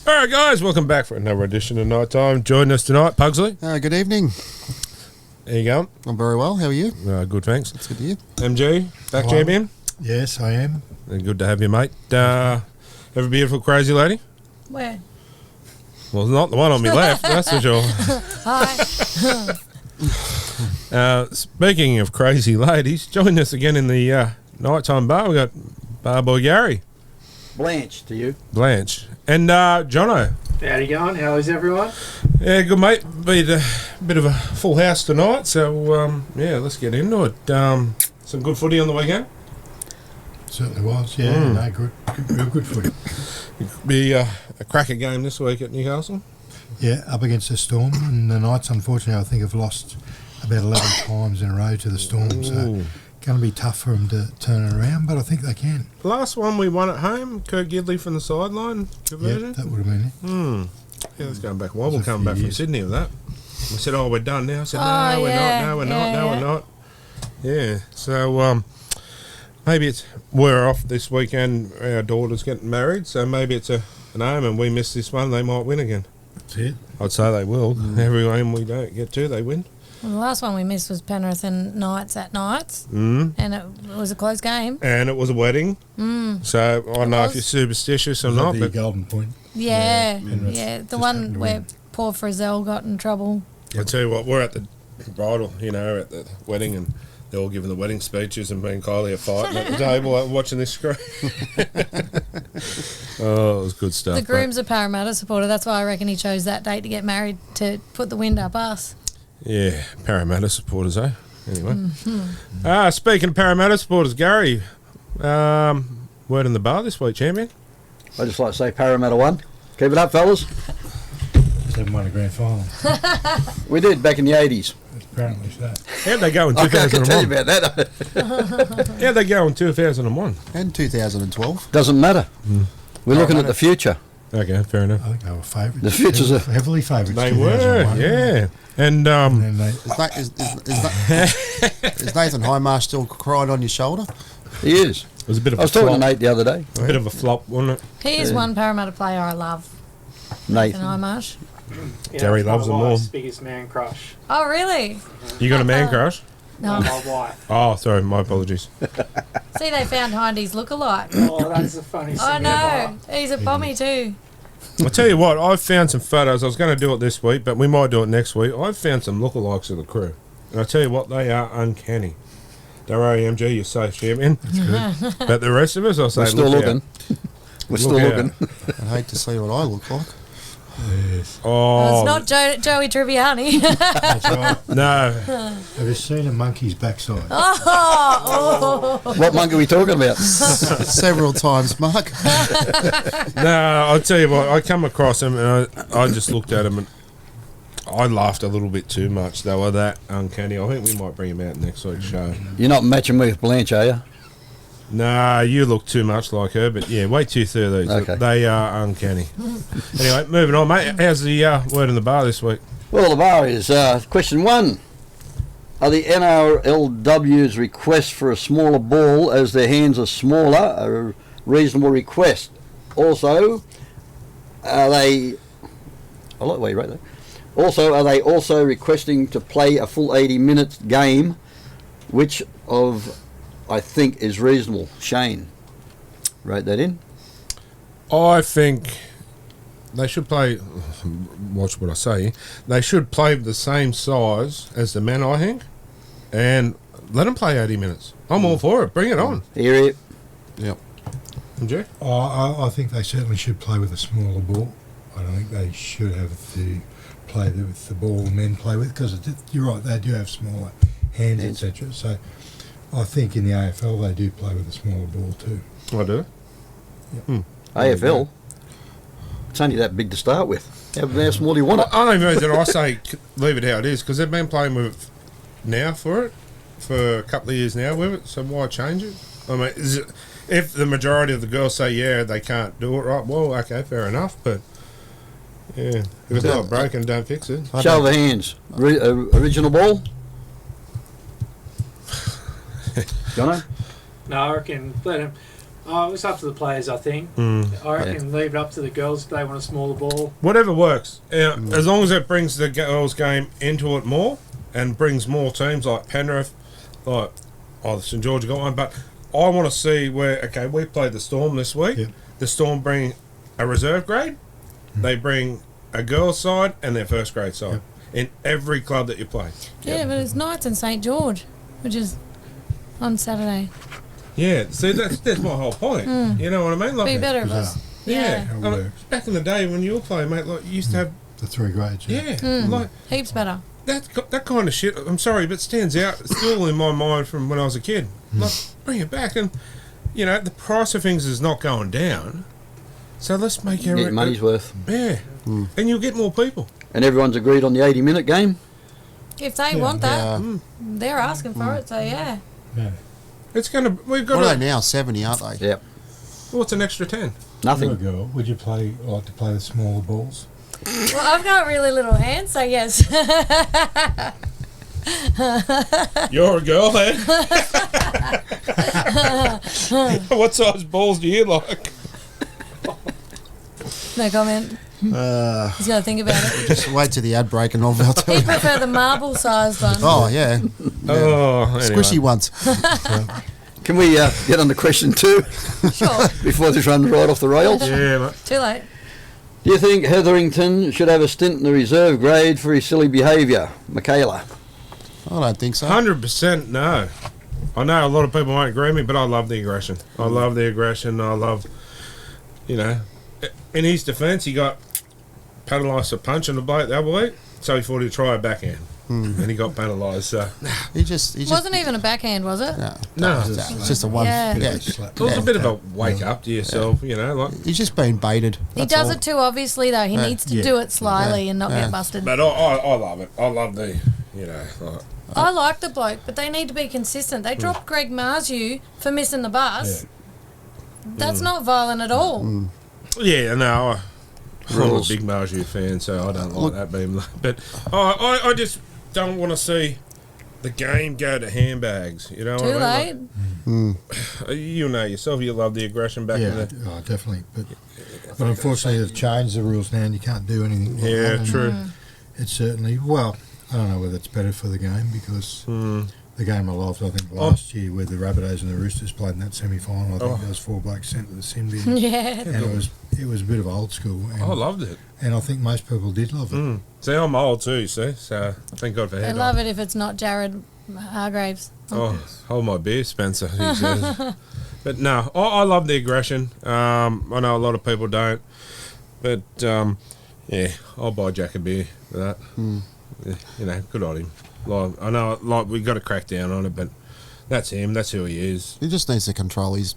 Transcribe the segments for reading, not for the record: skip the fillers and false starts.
Alright guys, welcome back for another edition of Night Time. Joining us tonight, Pugsley. Good evening. How you going? I'm very well. How are you? Good, thanks. It's good to hear. MG, back champion. Yes, I am. Good to have you, mate. Have a beautiful crazy lady? Where? Well, not the one on my left, that's for sure. Hi. Speaking of crazy ladies, join us again in the nighttime bar. We got Barboy Gary. Blanche to you. Blanche. And Jono. How you going? How is everyone? Yeah, good, mate. Bit of a full house tonight, so yeah, let's get into it. Some good footy on the weekend. Certainly was, yeah. No, real good footy. Be a cracker game this week at Newcastle. Yeah, up against the Storm, and the Knights, unfortunately, I think have lost about 11 times in a row to the Storm, so going to be tough for them to turn it around, but I think they can. The last one we won at home, Kurt Gidley from the sideline conversion. Yeah, that would have been it. Yeah, that's going back a while. We're coming back from Sydney with that. We said, "Oh, we're done now." I said, "No, we're not. Yeah, so maybe we're off this weekend. Our daughter's getting married, so maybe it's an aim, and we miss this one. They might win again. That's it. I'd say they will. Every game we don't get to, they win. Well, the last one we missed was Penrith and Knights at Knights, and it was a close game. And it was a wedding, so I don't know if you're superstitious or not. The But Golden Point. Yeah, Penrith the just one happened to where win. poor Frizzell got in trouble. I tell you what, we're at the bridal, at the wedding, and they're all giving the wedding speeches, and me and Kylie are fighting at the table watching this screen. Oh, it was good stuff. The groom's a Parramatta supporter. That's why I reckon he chose that date to get married, to put the wind up us. Yeah, Parramatta supporters, eh? Anyway. Speaking of Parramatta supporters, Gary, word in the bar this week, champion. I just like to say Parramatta won. Keep it up, fellas. They won a grand final. We did back in the 80s. Apparently so. How'd they go in I can tell you 2001? about that. How'd they go in 2001? And 2012. Doesn't matter. We're looking at the future. Okay, fair enough. I think they were favourites. The futures are... Heavily favourites. They were, 2001. yeah. And And then they, Is Nathan Highmarsh still crying on your shoulder? He is. it was a bit of I a was talking to flop. Nate the other day. A bit of a flop, wasn't it? He is one Parramatta player I love, Nate. and Highmarsh. Yeah, Gary that's my loves them all. wife's biggest man crush. Oh, really? You got a man crush? No. My wife. Oh, sorry, my apologies. See, they found Hindy's look-alike. Oh, that's the funniest I thing know. He's a bommy too. I'll tell you what, I've found some photos. I was going to do it this week, but we might do it next week. I've found some lookalikes of the crew. And I'll tell you what, they are uncanny. Don't worry, MG, you're safe, champion. But the rest of us, I'll say, We're still look looking. out. We're still Look looking. I'd hate to see what I look like. yes. Oh, It's not Joey Tribbiani. That's right. no. Have you seen a monkey's backside? oh. What monk are we talking about? Several times, Mark. No, I'll tell you what, I come across him and I just looked at him and I laughed a little bit too much. They were that uncanny. I think we might bring him out next week's show. You're not matching me with Blanche, are you? Nah, you look too much like her, but yeah, wait till you see these. Okay. They are uncanny. Anyway, moving on, mate. How's the word in the bar this week? Well, the bar is question 1. Are the NRLW's request for a smaller ball as their hands are smaller a reasonable request? Also, are they... I like the way you wrote that. Also, are they also requesting to play a full 80 minutes game, which of I think is reasonable? Shane wrote that in. I think they should play. Watch what I say. They should play the same size as the men, I think, and let them play 80 minutes. I'm all for it. Bring it on. Here, Yep. MJ? I think they certainly should play with a smaller ball. I don't think they should have to play with the ball men play with, because you're right, they do have smaller hands, etc. So I think in the AFL they do play with a smaller ball too. I do. AFL. It's only that big to start with. How small do you want it? I don't even know that I say leave it how it is because they've been playing with it now for a couple of years now with it. So why change it? I mean, if the majority of the girls say they can't do it right, well, okay, fair enough. But yeah, if it's not broken, don't fix it. Show of hands. Original ball? Jono? No, I reckon let him. Oh, it's up to the players, I think. I reckon leave it up to the girls if they want a smaller ball. Whatever works. As long as it brings the girls' game into it more and brings more teams like Penrith, like St George got one. But I want to see where, we played the Storm this week. Yep. The Storm bring a reserve grade. They bring a girls' side and their first grade side in every club that you play. Yeah, but it's Knights and St George, which is on Saturday. Yeah, see, that's my whole point. You know what I mean? Like, Be better if it was. Yeah. How it I mean, works. back in the day when you were playing, mate, like, you used to have... The 3 grades. like... Heaps better. That kind of shit, I'm sorry, but stands out still in my mind from when I was a kid. Like, bring it back. And, the price of things is not going down. So let's make Get your money's worth. Yeah. And you'll get more people. And everyone's agreed on the 80-minute game? If they want that, Yeah. they're asking for it, so yeah. Yeah. It's going to... We've got What are they now? 70, aren't they? Yep. What's an extra 10? Nothing. You're a girl. Would you like to play the smaller balls? Well, I've got really little hands, so yes. You're a girl, eh? What size balls do you like? No comment. He's got to think about it. Just wait till the ad break and I'll tell He'd you. prefer the marble-sized one. Oh, yeah. Oh, anyway. Squishy ones. Can we get on to question 2 Sure. before this runs right off the rails? Yeah, mate. Too late. Do you think Hetherington should have a stint in the reserve grade for his silly behaviour? Michaela? I don't think so. 100% no. I know a lot of people won't agree with me, but I love the aggression. I love, in his defence, he got penalised for punching the bloke the other week, so he thought he'd try a backhand. And he got penalised, so... He just Wasn't even a backhand, was it? No. It's just a one. Yeah. Yeah. It was a bit of a wake-up to yourself, like... He's just been baited. He That's does all. it too obviously, though. He needs to do it slyly and not Yeah. get busted. But I love it. I love the, like... I like the bloke, but they need to be consistent. They dropped Greg Marzu for missing the bus. That's not violent at all. Yeah, no, I'm a Rules. big Marju fan, so I don't like that being... But I just don't want to see the game go to handbags, you know Too what I late. mean? Like, you know yourself, you love the aggression back in the... Definitely. But unfortunately, they've changed the rules now, and you can't do anything. Like that. Yeah, And true. It's certainly I don't know whether it's better for the game because the game I loved, I think last year where the Rabbitohs and the Roosters played in that semi-final, I think there was 4 blokes sent to the sin bin. Yeah. And it was a bit of old school. And, I loved it. and I think most people did love it. See, I'm old too, see, so thank God for They head love it if it's not Jared Hargraves. Oh, hold my beer, Spencer. He says. But no, I love the aggression. I know a lot of people don't, but yeah, I'll buy Jack a beer for that. Yeah, good on him. Like, I know, we've got to crack down on it, but that's him. That's who he is. He just needs to control his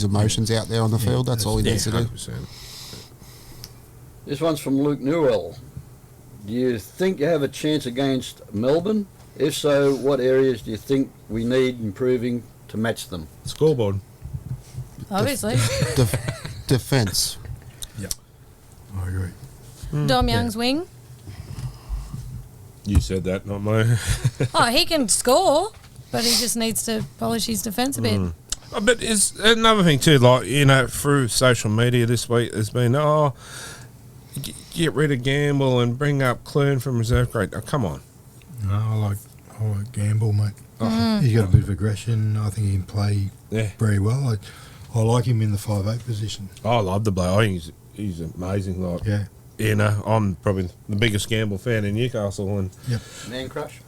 emotions out there on the field. That's all he needs to do. 100%. This one's from Luke Newell. Do you think you have a chance against Melbourne? If so, what areas do you think we need improving to match them? Scoreboard. Obviously. Defence. I agree. Dom Young's wing. You said that, not me. Oh, he can score, but he just needs to polish his defence a bit. But it's another thing too, through social media this week, there's been, get rid of Gamble and bring up Clune from reserve grade. Oh, come on. No, I like Gamble, mate. He's got a bit of aggression. I think he can play very well. I like him in the 5'8" position. I love the bloke. I think he's amazing. I'm probably the biggest Gamble fan in Newcastle, and Man crush?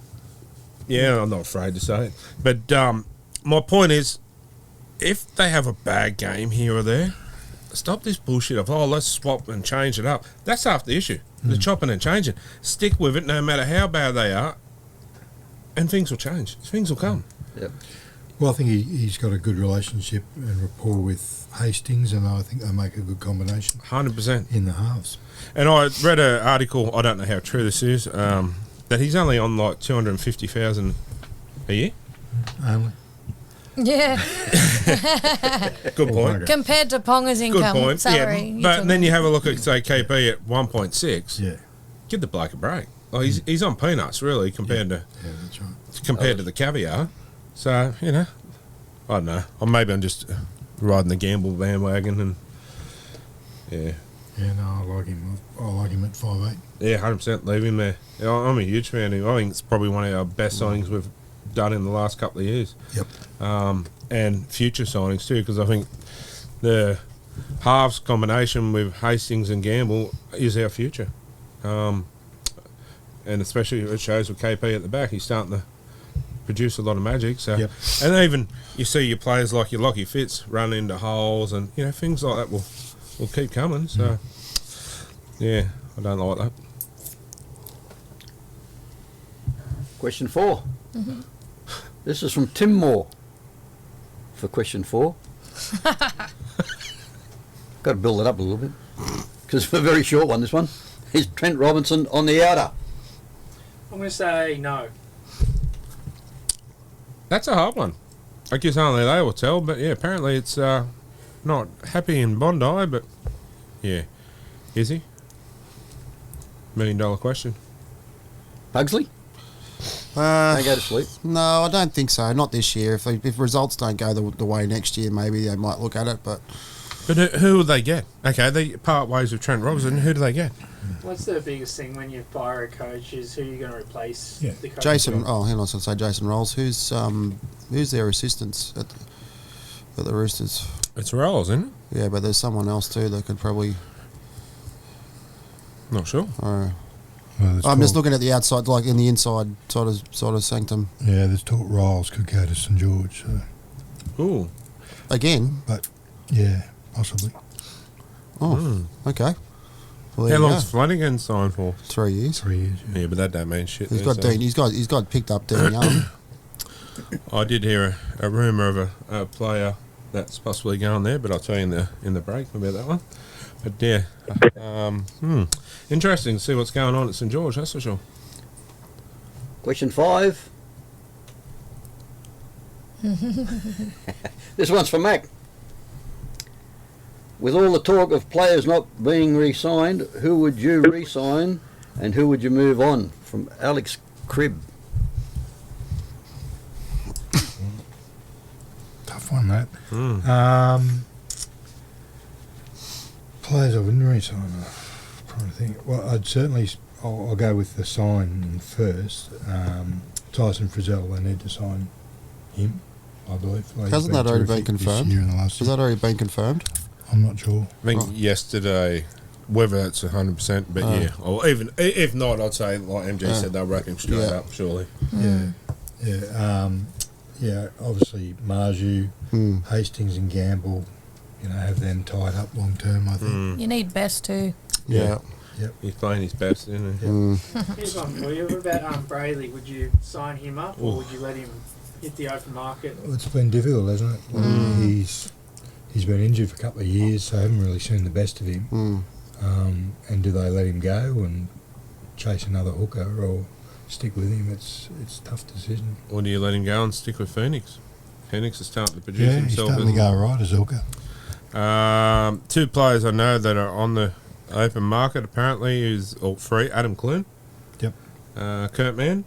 I'm not afraid to say it. But my point is, if they have a bad game here or there, stop this bullshit of, let's swap and change it up. That's half the issue. The chopping and changing. Stick with it no matter how bad they are, and things will change. Things will come. Yep. Well, I think he's got a good relationship and rapport with Hastings, and I think they make a good combination 100%. in the halves. And I read an article, I don't know how true this is, that he's only on like 250,000 a year. Only. Yeah. Good point. Compared to Ponga's Good income point. salary. Yeah, you're but talking- then you have a look at, say, KP at 1.6. Yeah. Give the bloke a break. Like he's on peanuts, really, compared Yeah, that's right. to the caviar. So, you know, I don't know. Or maybe I'm just riding the gamble bandwagon and, yeah. Yeah, no, I like him. I like him at 5'8". Yeah, 100% leave him there. Yeah, I'm a huge fan of him. I think it's probably one of our best signings we've done in the last couple of years. Yep. And future signings too, because I think the halves combination with Hastings and Gamble is our future. And especially it shows with KP at the back, he's starting to produce a lot of magic. So, Yep. and even you see your players like your Lockie Fitz run into holes, and you know things like that will keep coming. So, yeah, I don't like that. Question 4. This is from Tim Moore for question 4. Got to build it up a little bit because it's a very short one, this one. Is Trent Robinson on the outer? I'm going to say no. That's a hard one. I guess only they will tell, but yeah, apparently it's not happy in Bondi, but yeah. Is he? $1 million question. Pugsley? They go to sleep. No, I don't think so. Not this year. If results don't go the way next year, maybe they might look at it. But who will they get? Okay, they part ways with Trent Robinson. Who do they get? What's the biggest thing when you fire a coach is who you're going to replace the coach? Jason, hang on, I was going to say Jason Rolls. Who's their assistants at the Roosters? It's Rolls, isn't it? Yeah, but there's someone else too that could probably. Not sure. I'm just looking at the outside, like in the inside sort of sanctum. Yeah, there's talk Riles could go to St George. So. Ooh. Again? But, yeah, possibly. Oh, okay. Well, How there you long's go. Flanagan signed for? 3 years. 3 years, yeah. Yeah, but that don't mean shit. He's there, got so. Dean. He's got picked up Dean Young. I did hear a rumour of a player that's possibly going there, but I'll tell you in the break about that one. But yeah, interesting to see what's going on at St George. That's for sure. Question 5. This one's for Mac. With all the talk of players not being re-signed, who would you re-sign and who would you move on? From Alex Cribb. Tough one, that. Mm. Players I wouldn't re-sign. I'm trying to think. Well, I'll go with the sign first. Tyson Frizzell, they need to sign him, I believe. Like, he's Hasn't that already been terrific this confirmed? year and the last Has year. that already been confirmed? I'm not sure. I think yesterday, whether it's 100%, but yeah, or even if not, I'd say like MG said, they'll wrap him straight up. Surely. Yeah. Obviously, Marju, Hastings, and Gamble, have them tied up long term. I think. You need best too. Yeah. He's playing his best, isn't he? Here's one for you. What about Brayley? Would you sign him up or would you let him hit the open market? Well, it's been difficult, hasn't it? Like, he's been injured for a couple of years, so I haven't really seen the best of him. And do they let him go and chase another hooker or stick with him? It's a tough decision. Or do you let him go and stick with Phoenix? Phoenix is starting to produce Yeah, he's himself. starting to go right as hooker. Two players I know that are on the open market apparently is free. Adam Clune. Yep. Kurt Mann.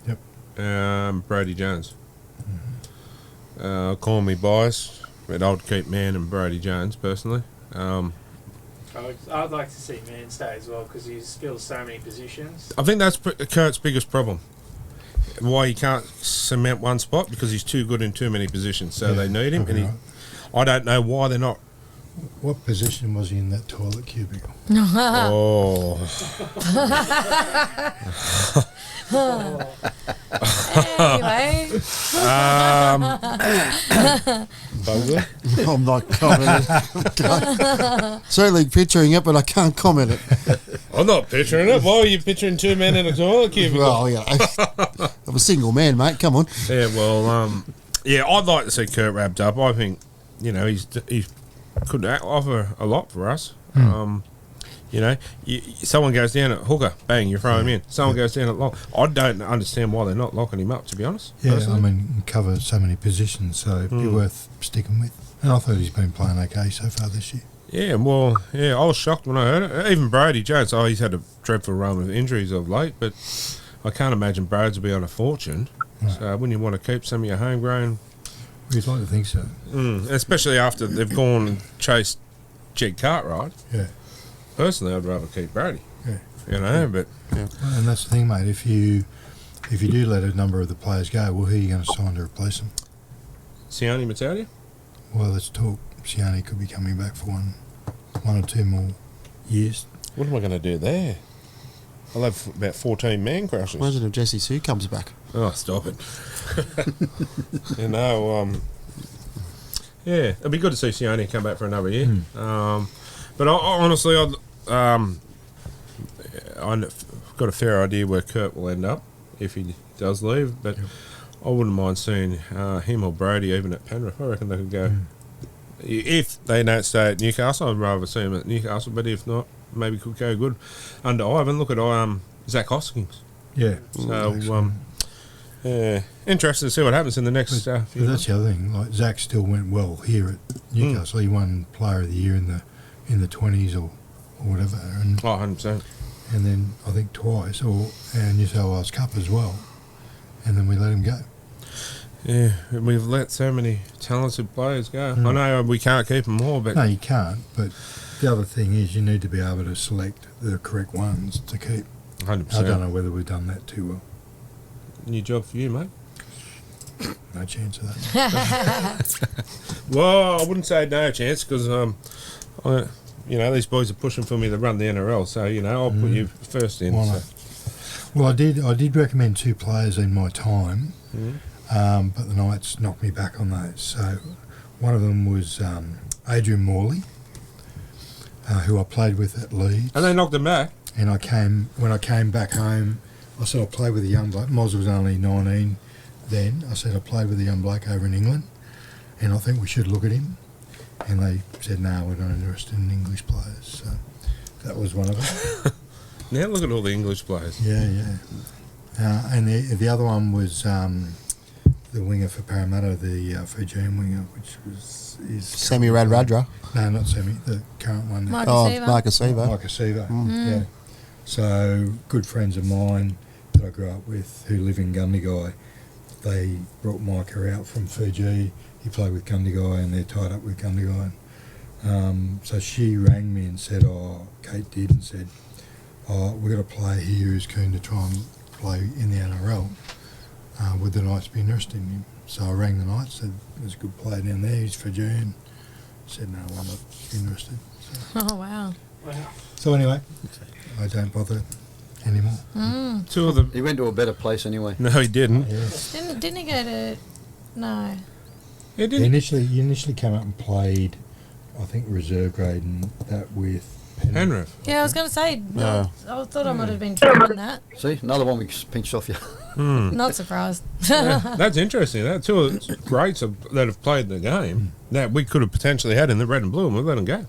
Yep. Brady Jones. Call me biased, but I'd keep Mann and Brady Jones personally. I'd like to see Man stay as well because he fills so many positions. I think that's Kurt's biggest problem. Why he can't cement one spot because he's too good in too many positions, so they need him. probably And right. I don't know why they're not. What position was he in that toilet cubicle? Oh, Anyway, Bugler. I'm not commenting. Certainly picturing it, but I can't comment it. I'm not picturing it. Why are you picturing two men in a toilet cubicle? Well, yeah, I'm a single man, mate. Come on. Yeah, well, Yeah, I'd like to see Kurt wrapped up. I think, he could offer a lot for us. Someone goes down at hooker, bang, you throw him in. Someone goes down at lock. I don't understand why they're not locking him up, to be honest. Yeah, personally. I mean, he covers so many positions, so it'd be worth sticking with. And I thought he's been playing okay so far this year. Yeah, well, I was shocked when I heard it. Even Brody Jones, he's had a dreadful run of injuries of late, but I can't imagine Broads will be on a fortune. No. So wouldn't you want to keep some of your homegrown? We'd like to think so. Especially after they've gone and chased Jed Cartwright. Yeah. Personally, I'd rather keep Brody. Yeah. But... Well, and that's the thing, mate. If you do let a number of the players go, well, who are you going to sign to replace them? Sione Matalia? Well, let's talk. Sione could be coming back for one or two more years. What am I going to do there? I'll have about 14 man crushes. Imagine if Jesse Sue comes back. Oh, stop it. Yeah, it'd be good to see Sione come back for another year. But honestly, I've got a fair idea where Kurt will end up if he does leave, but I wouldn't mind seeing him or Brody even at Penrith. I reckon they could go. If they don't stay at Newcastle, I'd rather see him at Newcastle, but if not, maybe could go good under Ivan. Look at Zach Hoskins. Yeah. So, interesting to see what happens in the next few But that's the other thing. Like Zach still went well here at Newcastle. He won Player of the Year in the 20s or whatever, and 100%. and then I think twice, and New South Wales Cup as well, and then we let him go. Yeah, we've let so many talented players go. I know we can't keep them all, but No, you can't. But the other thing is you need to be able to select the correct ones to keep. 100%. I don't know whether we've done that too well. New job for you, mate. No chance of that. Well, I wouldn't say no chance because, these boys are pushing for me to run the NRL, so, I'll put you first in. Why So. not? Well, I did recommend two players in my time, but the Knights knocked me back on those. So one of them was Adrian Morley, who I played with at Leeds. And they knocked him back. And when I came back home, I said I played with a young bloke. Moz was only 19 then. I said I played with a young bloke over in England, and I think we should look at him. And they said, no, we're not interested in English players. So that was one of them. Now look at all the English players. Yeah. And the other one was the winger for Parramatta, the Fijian winger, which is Semi Radradra. No, not Semi, the current one. Marcus Seaver. Marcus Seaver. Marcus Seaver, yeah. So good friends of mine that I grew up with who live in Gundagai, they brought Micah out from Fiji. He played with Gundagai and they're tied up with Gundagai. So she rang me and said, Kate did, and said, we've got a player here who's keen to try and play in the NRL. Would the Knights be interested in him? So I rang the Knights, said, there's a good player down there, he's Fijian. Said, no, I'm not interested. Oh, wow. So anyway, I don't bother anymore. Two of them. He went to a better place anyway. No, he didn't. Yeah. Didn't he go to... No. He He didn't. initially came up and played, I think, reserve grade and that with Penrith. Yeah, I was going to say, Yeah. I thought I might have been tripping that. See, another one we pinched off you. Not surprised. Yeah, that's interesting. That two of the greats that have played the game that we could have potentially had in the red and blue, and we let them go.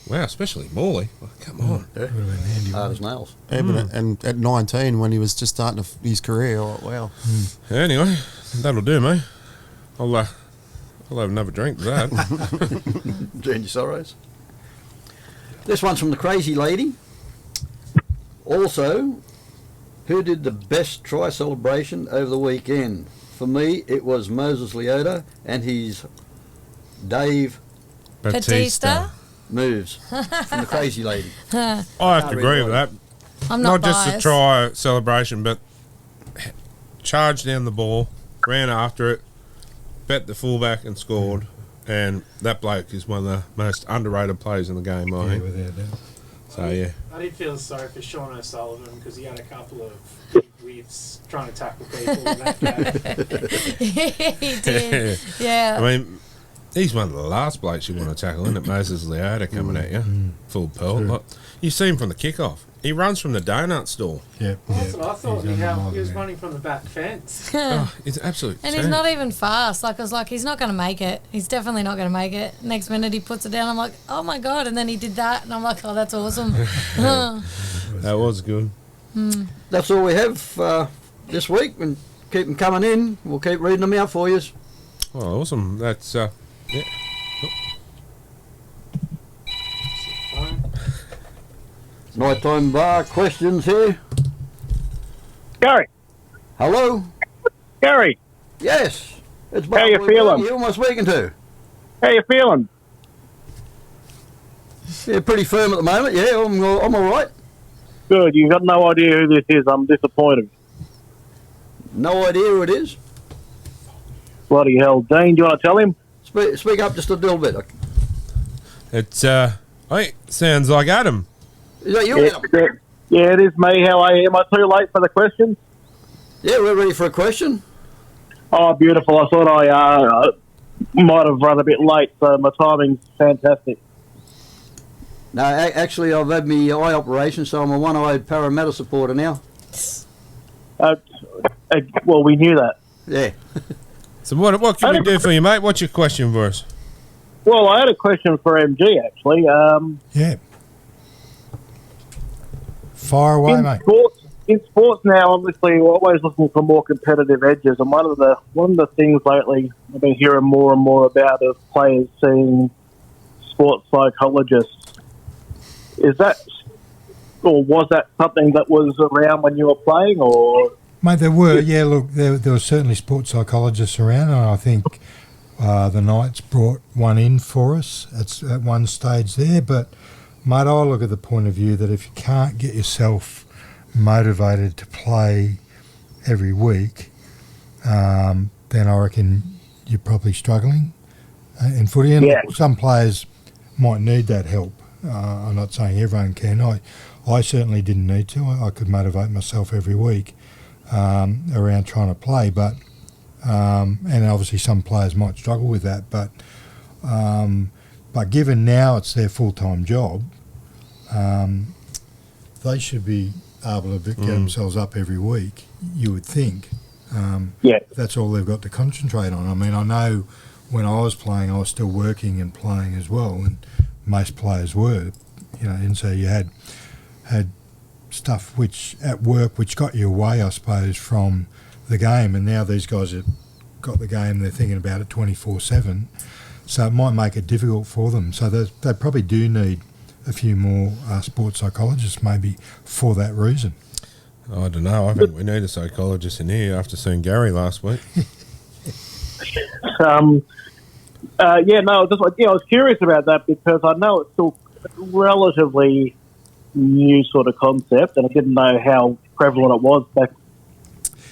Wow, especially Morley. Oh, come on. would have been handy. Hard as nails. Yeah, but and at 19, when he was just starting his career, wow. Anyway, that'll do me. I'll have another drink to that. Drown your sorrows. This one's from the crazy lady. Also, who did the best try celebration over the weekend? For me, it was Moses Leota and his Dave Batista? moves from the crazy lady. I have to agree with that. I'm not just biased. a try celebration, but charged down the ball, ran after it, bet the fullback and scored. And that bloke is one of the most underrated players in the game, I Yeah, think. without doubt. So, yeah. I did feel sorry for Sean O'Sullivan because he had a couple of big whiffs trying to tackle people in that game. He did. Yeah. I mean, he's one of the last blokes you want to tackle, isn't it? Moses Leota coming at you, full pelt. True. Like, you see him from the kickoff. He runs from the donut store. Yeah, That's what I thought. He's on the He was model, running from the back fence. Oh, it's absolute. And he's not even fast. Like, I was like, he's not going to make it. He's definitely not going to make it. Next minute he puts it down. I'm like, oh my God. And then he did that. And I'm like, oh, that's awesome. That was good. That's all we have this week. And keep them coming in. We'll keep reading them out for you. Oh, awesome. That's yeah. Nighttime bar questions here. Gary, Hello? Gary, Yes. It's How you Bartley. feeling? Who am I speaking to? how you feeling? Yeah, pretty firm at the moment. Yeah, I'm all right. Good. You've got no idea who this is. I'm disappointed. No idea who it is. Bloody hell. Dean, do you want to tell him? Speak up just a little bit. It's hey, sounds like Adam. Is that you, Adam? Yeah, it is me. How are you? Am I too late for the question? Yeah, we're ready for a question. Oh, beautiful. I thought I might have run a bit late, so my timing's fantastic. No, actually, I've had my eye operation, so I'm a one-eyed Parramatta supporter now. Well, we knew that. Yeah. So what can we do for you, mate? What's your question for us? Well, I had a question for MG, actually. Yeah. Fire away, mate. In sports now, obviously, we're always looking for more competitive edges, and one of the things lately I've been hearing more and more about is players seeing sports psychologists. Is that, or was that something that was around when you were playing, or? Mate, there were, yeah, look, there were certainly sports psychologists around, and I think the Knights brought one in for us at one stage there. But, mate, I look at the point of view that if you can't get yourself motivated to play every week, then I reckon you're probably struggling in footy. And Yeah. some players might need that help. I'm not saying everyone can. I certainly didn't need to. I could motivate myself every week around trying to play, but and obviously some players might struggle with that. But given now it's their full-time job, they should be able to get themselves up every week. You would think. Yeah. That's all they've got to concentrate on. I mean, I know when I was playing, I was still working and playing as well, and most players were, and so you had stuff which at work which got you away, I suppose, from the game, and now these guys have got the game, they're thinking about it 24/7, so it might make it difficult for them. So they probably do need a few more sports psychologists maybe for that reason. I don't know. I think we need a psychologist in here after seeing Gary last week. I was curious about that because I know it's still a relatively new sort of concept, and I didn't know how prevalent it was back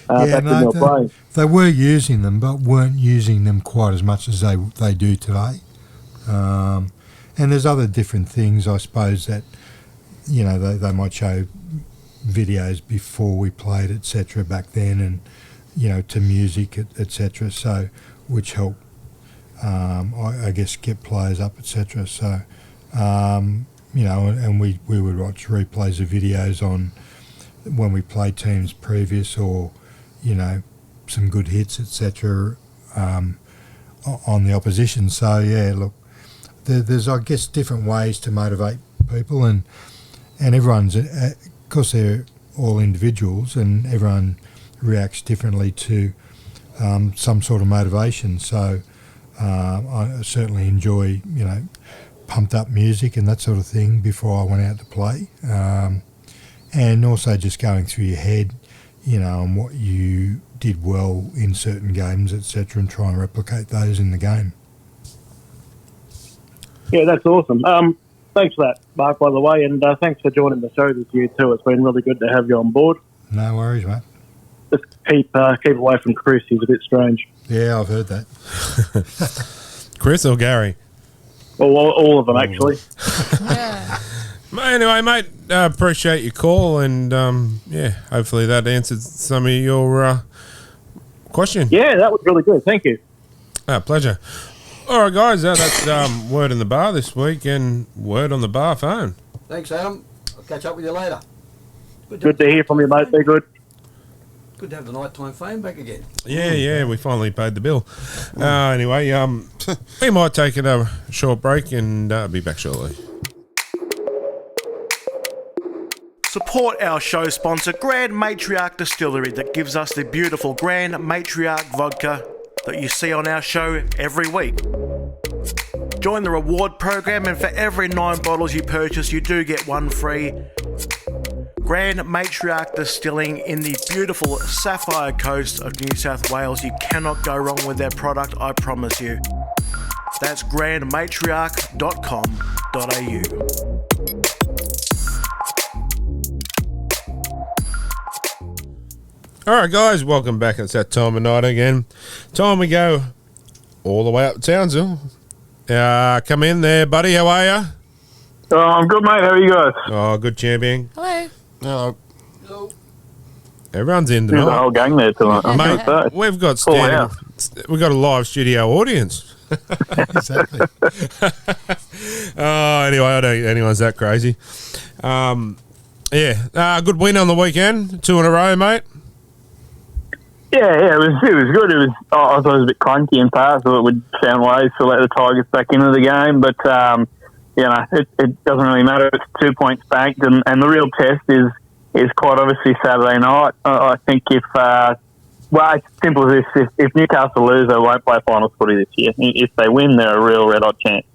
in your brain. They were using them, but weren't using them quite as much as they do today. And there's other different things, I suppose, that they might show videos before we played, etc. back then, and to music, etc. So which help. I guess get players up, etc. So, and we would watch replays of videos on when we played teams previous, or some good hits, etc. On the opposition. So yeah, look, there's I guess different ways to motivate people, and everyone's, of course, they're all individuals, and everyone reacts differently to some sort of motivation. So. I certainly enjoy, pumped up music and that sort of thing before I went out to play. And also just going through your head, on what you did well in certain games, etc., and try and replicate those in the game. Yeah, that's awesome. Thanks for that, Mark, by the way, and thanks for joining the show this year too. It's been really good to have you on board. No worries, mate. Just keep away from Chris. He's a bit strange. Yeah, I've heard that. Chris or Gary? All of them, actually. Yeah. Anyway, mate, appreciate your call, and hopefully that answered some of your question. Yeah, that was really good. Thank you. Pleasure. All right, guys, that's Word in the Bar this week, and Word on the Bar phone. Thanks, Adam. I'll catch up with you later. Good to hear from you, mate. Be good. Good to have the nighttime phone back again. Yeah, we finally paid the bill. Anyway, we might take a short break and be back shortly. Support our show sponsor, Grand Matriarch Distillery, that gives us the beautiful Grand Matriarch vodka that you see on our show every week. Join the reward program, and for every 9 bottles you purchase, you do get one free. Grand Matriarch Distilling in the beautiful Sapphire Coast of New South Wales. You cannot go wrong with their product, I promise you. That's grandmatriarch.com.au. Alright guys, welcome back. It's that time of night again. Time we go all the way up to Townsville. Come in there, buddy. How are you? Oh, I'm good, mate. How are you guys? Oh, good champion. Hello. Hello. Everyone's in There's a tonight. whole gang there tonight. Mate, we've got we've got a live studio audience. Exactly. Anyway, I don't think anyone's that crazy. Good win on the weekend. 2 in a row, mate. Yeah, it was good. I thought it was a bit clunky in parts. I thought we'd found ways to let the Tigers back into the game, but it doesn't really matter. It's 2 points banked, and the real test is quite obviously Saturday night. I think it's simple as this: if Newcastle lose, they won't play finals footy this year. If they win, they're a real red hot chance.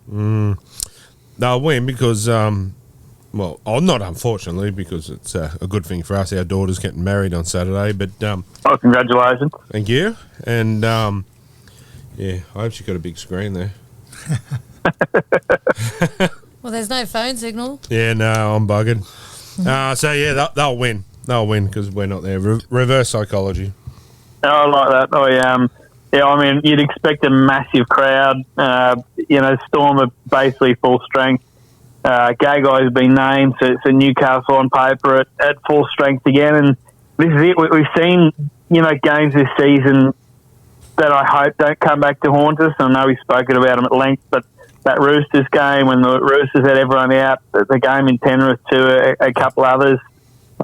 They'll win because not unfortunately, because it's a good thing for us. Our daughter's getting married on Saturday, but congratulations! Thank you, and I hope she got a big screen there. Well, there's no phone signal. Yeah, no, I'm bugging. They'll win. They'll win because we're not there. Reverse psychology. Oh, I like that. I mean, you'd expect a massive crowd. Storm are basically full strength. Gagai's been named, so Newcastle on paper at full strength again. And this is it. We've seen, games this season that I hope don't come back to haunt us. I know we've spoken about them at length, but that Roosters game when the Roosters had everyone out, the game in Penrith too, a couple others,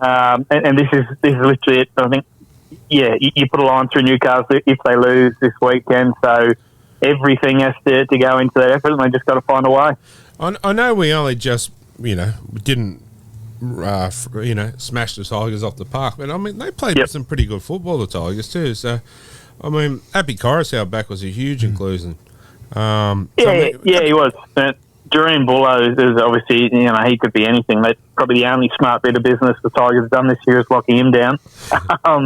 and this is literally it. I think, you put a line through Newcastle if they lose this weekend, so everything has to go into that effort, and they just got to find a way. I know we only just, didn't, smash the Tigers off the park, but I mean they played some pretty good football, the Tigers too. So, I mean, Happy Coruscant back was a huge inclusion. He was. Doreen Bullo is obviously, he could be anything. That's probably the only smart bit of business the Tigers have done this year is locking him down. There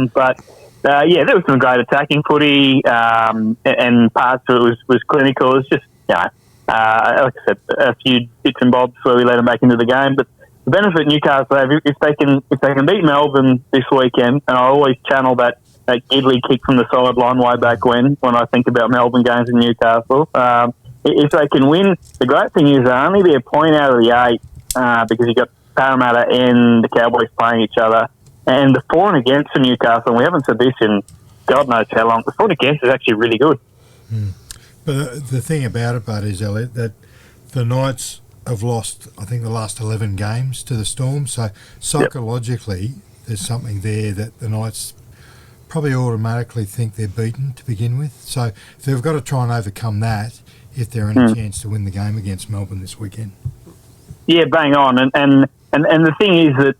was some great attacking footy, and parts of it was clinical. It's just, like I said, a few bits and bobs where we let them back into the game. But the benefit Newcastle have, if they can beat Melbourne this weekend, and I always channel that Gidley kick from the sideline way back when I think about Melbourne games in Newcastle. If they can win, the great thing is they'll only be a point out of the 8 because you've got Parramatta and the Cowboys playing each other. And the for and against for Newcastle, and we haven't said this in God knows how long, the for and against is actually really good. But the thing about it, Bud, is, Elliot, that the Knights have lost, I think, the last 11 games to the Storm. So psychologically, there's something there that the Knights probably automatically think they're beaten to begin with. So they've got to try and overcome that if they're in a chance to win the game against Melbourne this weekend. Yeah, bang on. And the thing is that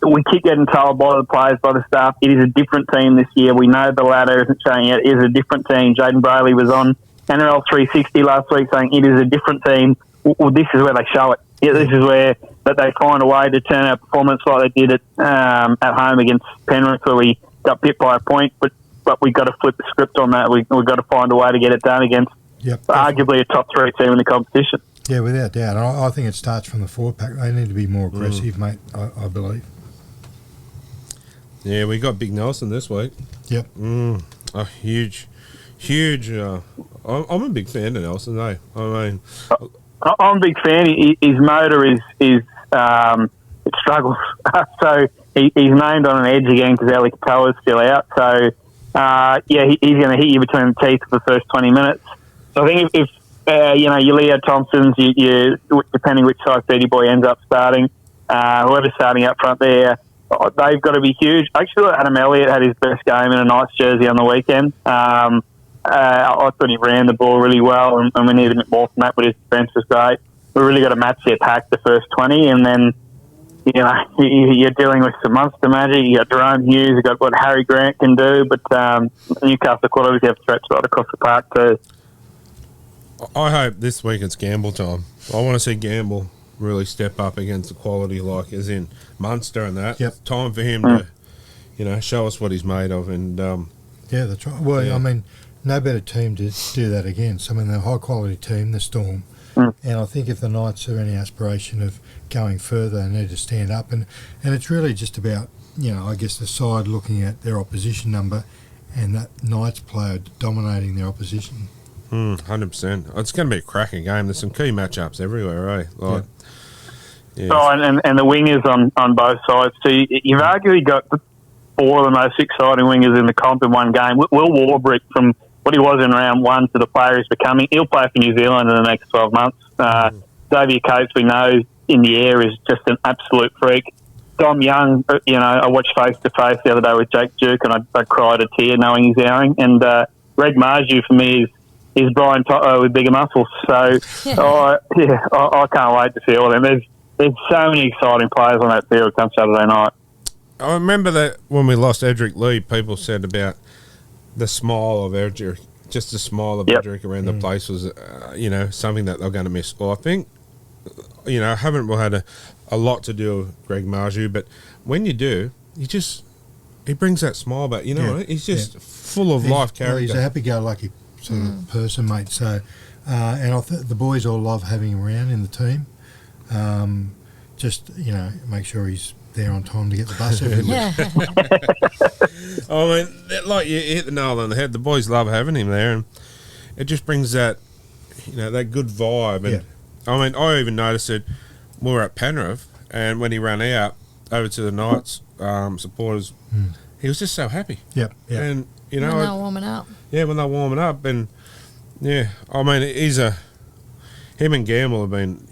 we keep getting told by the players, by the staff, it is a different team this year. We know the ladder isn't showing it. It is a different team. Jaden Brayley was on NRL 360 last week saying it is a different team. Well, this is where they show it. Yeah, this is where that they find a way to turn our performance like they did at home against Penrith, where we got bit by a point, but we've got to flip the script on that. We've got to find a way to get it done against arguably a top 3 team in the competition. Yeah, without doubt. And I think it starts from the forward pack. They need to be more aggressive, mate, I believe. Yeah, we got Big Nelson this week. Yep. A huge. I'm a big fan of Nelson, eh? I mean, I'm a big fan. His motor is it struggles. So he's named on an edge again because Ali Katoa's still out. So he's going to hit you between the teeth for the first 20 minutes. So I think if your Leo Thompsons, you depending which side 30 boy ends up starting, whoever's starting up front there, they've got to be huge. Actually, Adam Elliott had his best game in a Knights jersey on the weekend. I thought he ran the ball really well, and we needed a bit more from that, but his defence was great. We really got to match their pack the first 20, and then, you're dealing with some monster magic. You got Jerome Hughes, you got what Harry Grant can do, but Newcastle could obviously have threats right across the park too. I hope this week it's Gamble time. I want to see Gamble really step up against the quality, like as in Munster and that. Yep. Time for him to, show us what he's made of. And yeah, that's right. Well, I mean, no better team to do that against. I mean, they're a high-quality team, the Storm. And I think if the Knights have any aspiration of going further, they need to stand up. And it's really just about, I guess the side looking at their opposition number and that Knights player dominating their opposition. 100%. It's going to be a cracking game. There's some key matchups everywhere, eh? Like, yeah. Oh, and the wingers on both sides. So you've arguably got four of the most exciting wingers in the comp in one game. Will Warbrick, from what he was in round one to the player he's becoming, he'll play for New Zealand in the next 12 months. Xavier Coates, we know, in the air is just an absolute freak. Dom Young, I watched Face to Face the other day with Jake Duke, and I cried a tear knowing he's airing. And Greg Marju, for me, is Brian Toto with bigger muscles. So, I can't wait to see all of them. There's so many exciting players on that field come Saturday night. I remember that when we lost Edric Lee, people said about the smile of Edric, just the smile of Edric around the place was, something that they're going to miss. Well, I think, haven't had a lot to do with Greg Marju, but when you do, he brings that smile back. He's just full of life character. He's a happy-go-lucky sort of person, mate. So, and the boys all love having him around in the team. Make sure he's there on time to get the bus every week. I mean, like you hit the nail on the head. The boys love having him there, and it just brings that, that good vibe. And I mean, I even noticed it. We were at Penrith, and when he ran out over to the Knights supporters, he was just so happy. Yep. And when they're warming up. Yeah, when they're warming up, and I mean, him and Gamble have been,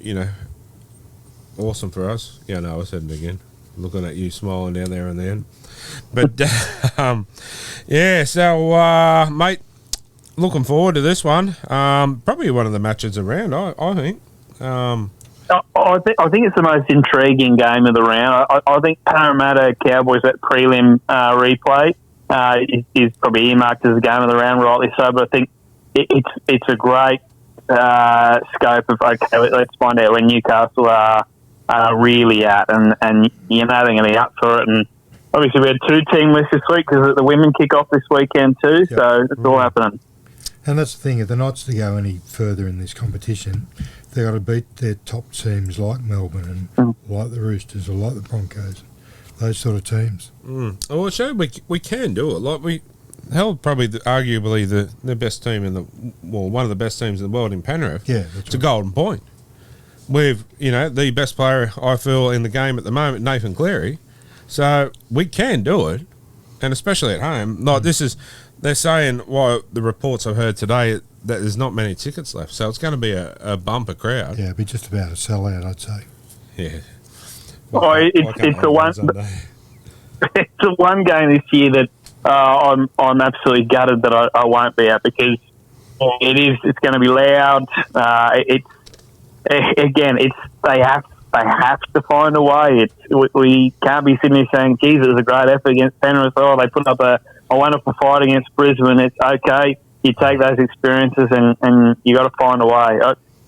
awesome for us. Yeah, no, I said it again. Looking at you smiling down there and then. But, so, mate, looking forward to this one. Probably one of the matches around, I think. I think it's the most intriguing game of the round. I think Parramatta Cowboys, that prelim replay, is probably earmarked as the game of the round, rightly so, but I think it's a great scope of, let's find out where Newcastle are really at, and they're going to be up for it. And obviously we had two team lists this week because the women kick off this weekend too, so it's all happening. And that's the thing, if the Knights to go any further in this competition, they've got to beat their top teams like Melbourne and like the Roosters or like the Broncos, those sort of teams. Well, it showed we can do it. Like we held probably arguably the best team one of the best teams in the world in Penrith. Yeah, that's to Golden Point. With the best player I feel in the game at the moment, Nathan Cleary. So we can do it, and especially at home. Like they're saying, the reports I've heard today, that there's not many tickets left, so it's going to be a bumper crowd. Yeah, it'd be just about a sellout, I'd say. Yeah. It's the one. It's the one game this year that I'm absolutely gutted that I won't be at, because it's going to be loud. They have to find a way. We can't be sitting here saying, geez, it was a great effort against Penrith. They put up a wonderful fight against Brisbane. It's okay. You take those experiences and you got to find a way.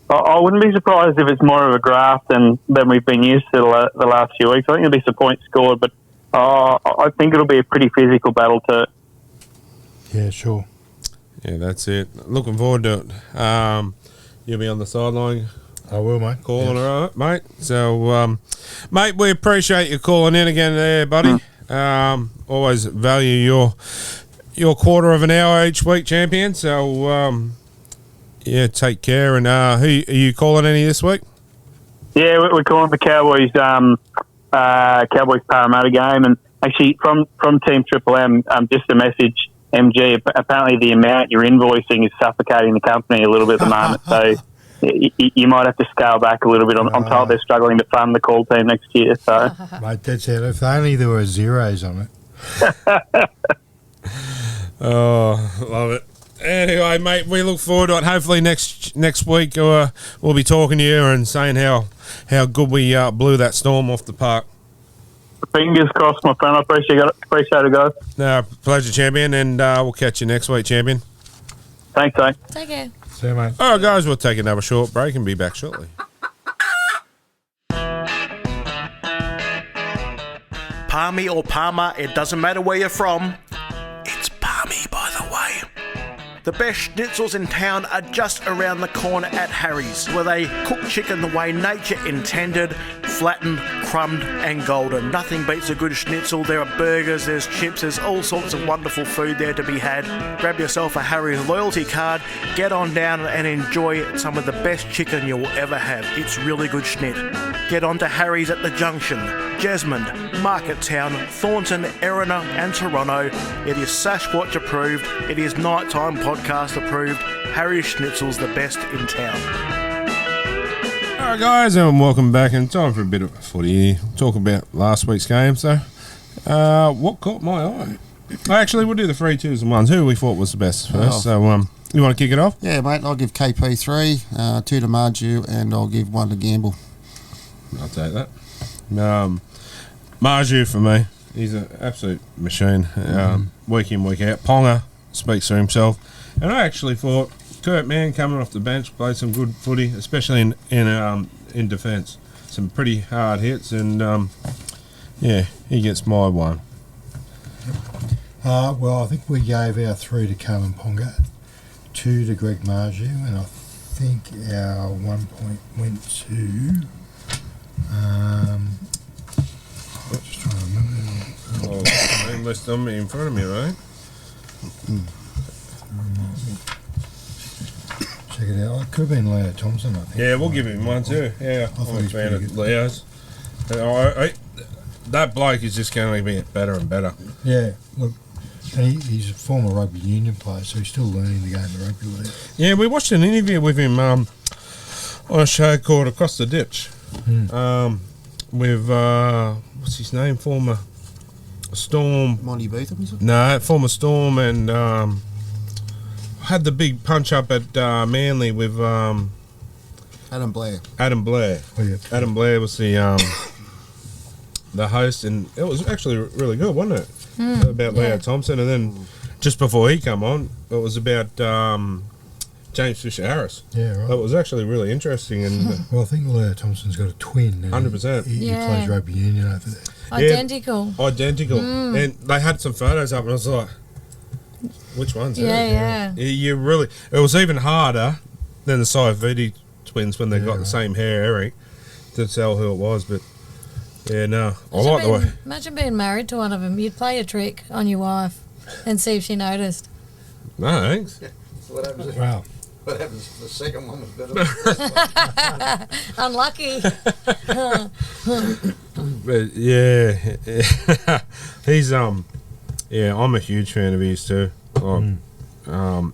I wouldn't be surprised if it's more of a graft than we've been used to the last few weeks. I think there'll be some points scored, but I think it'll be a pretty physical battle too. Yeah, sure. Yeah, that's it. Looking forward to it. You'll be on the sideline. I will, mate. Calling her up, mate. So, mate, we appreciate you calling in again there, buddy. Always value your quarter of an hour each week, champion. So, take care. And who are you calling any this week? Yeah, we're calling the Cowboys Cowboys Parramatta game. And actually, from Team Triple M, just a message, MG. Apparently, the amount you're invoicing is suffocating the company a little bit at the moment. So you might have to scale back a little bit. I'm told they're struggling to fund the call team next year. So, Mate, that's it. If only there were zeros on it. Oh, love it. Anyway, mate, we look forward to it. Hopefully next week we'll be talking to you and saying how good we blew that Storm off the park. fingers crossed, my friend. I appreciate it, guys. No, pleasure, champion, and we'll catch you next week, champion. Thanks, eh? Take care. See you, mate. All right, guys, we'll take another short break and be back shortly. Palmy or Palmer, it doesn't matter where you're from. It's Palmy, by the way. The best schnitzels in town are just around the corner at Harry's, where they cook chicken the way nature intended, flattened, crumbed and golden. Nothing beats a good schnitzel. There are burgers, there's chips, there's all sorts of wonderful food there to be had. Grab yourself a Harry's loyalty card, get on down and enjoy some of the best chicken you'll ever have. It's really good schnit. Get on to Harry's at the Junction, Jesmond, Marketown, Thornton, Erina and Toronto. It is Sasquatch approved. It is Nighttime Podcast approved. Harry's Schnitzel's the best in town. All right, guys, and welcome back. And time for a bit of footy. We'll talk about last week's game. So, what caught my eye? Actually, we'll do the 3, 2s and 1s. Who we thought was the best first. So, you want to kick it off? Yeah, mate, I'll give KP 3, 2 to Marju, and I'll give 1 to Gamble. I'll take that. Marju for me. He's an absolute machine. Week in, week out. Ponga speaks for himself. And I actually thought Kurt Mann coming off the bench played some good footy, especially in defence. Some pretty hard hits, and yeah, he gets my 1. Well, I think we gave our 3 to Carmen Ponga, 2 to Greg Marju, and I think our 1 point went to. I'm just trying to remember. Oh, list on me in front of me, right? Check it out. It could have been Leo Thompson, I think. Yeah, we'll give him 1 too. Yeah, I thought I'm a he's fan pretty of good. Leo's. That bloke is just going to be better and better. Yeah, look, and he's a former rugby union player, so he's still learning the game of rugby league. Yeah, we watched an interview with him on a show called Across the Ditch. With what's his name? Former Storm. Monty Beetham, is it? No, former Storm, and had the big punch up at Manly with Adam Blair. Adam Blair. Oh, yeah. Adam Blair was the host, and it was actually really good, wasn't it? About Leo Thompson, and then just before he come on, it was about James Fisher-Harris. Yeah, right. That was actually really interesting, and Well, I think Leo Thompson's got a twin. and 100%. He Yeah. plays rugby union over there. Identical. identical. And they had some photos up, and I was like, which one's it? Yeah. You really, it was even harder than the Saifidi twins when they got the same hair, Eric, to tell who it was. But yeah, no, I like the way. Imagine being married to one of them. You'd play a trick on your wife and see if she noticed. No, thanks. What happens if, Wow. what happens if the second one was better than the first one? Unlucky. But yeah, he's yeah, I'm a huge fan of his too.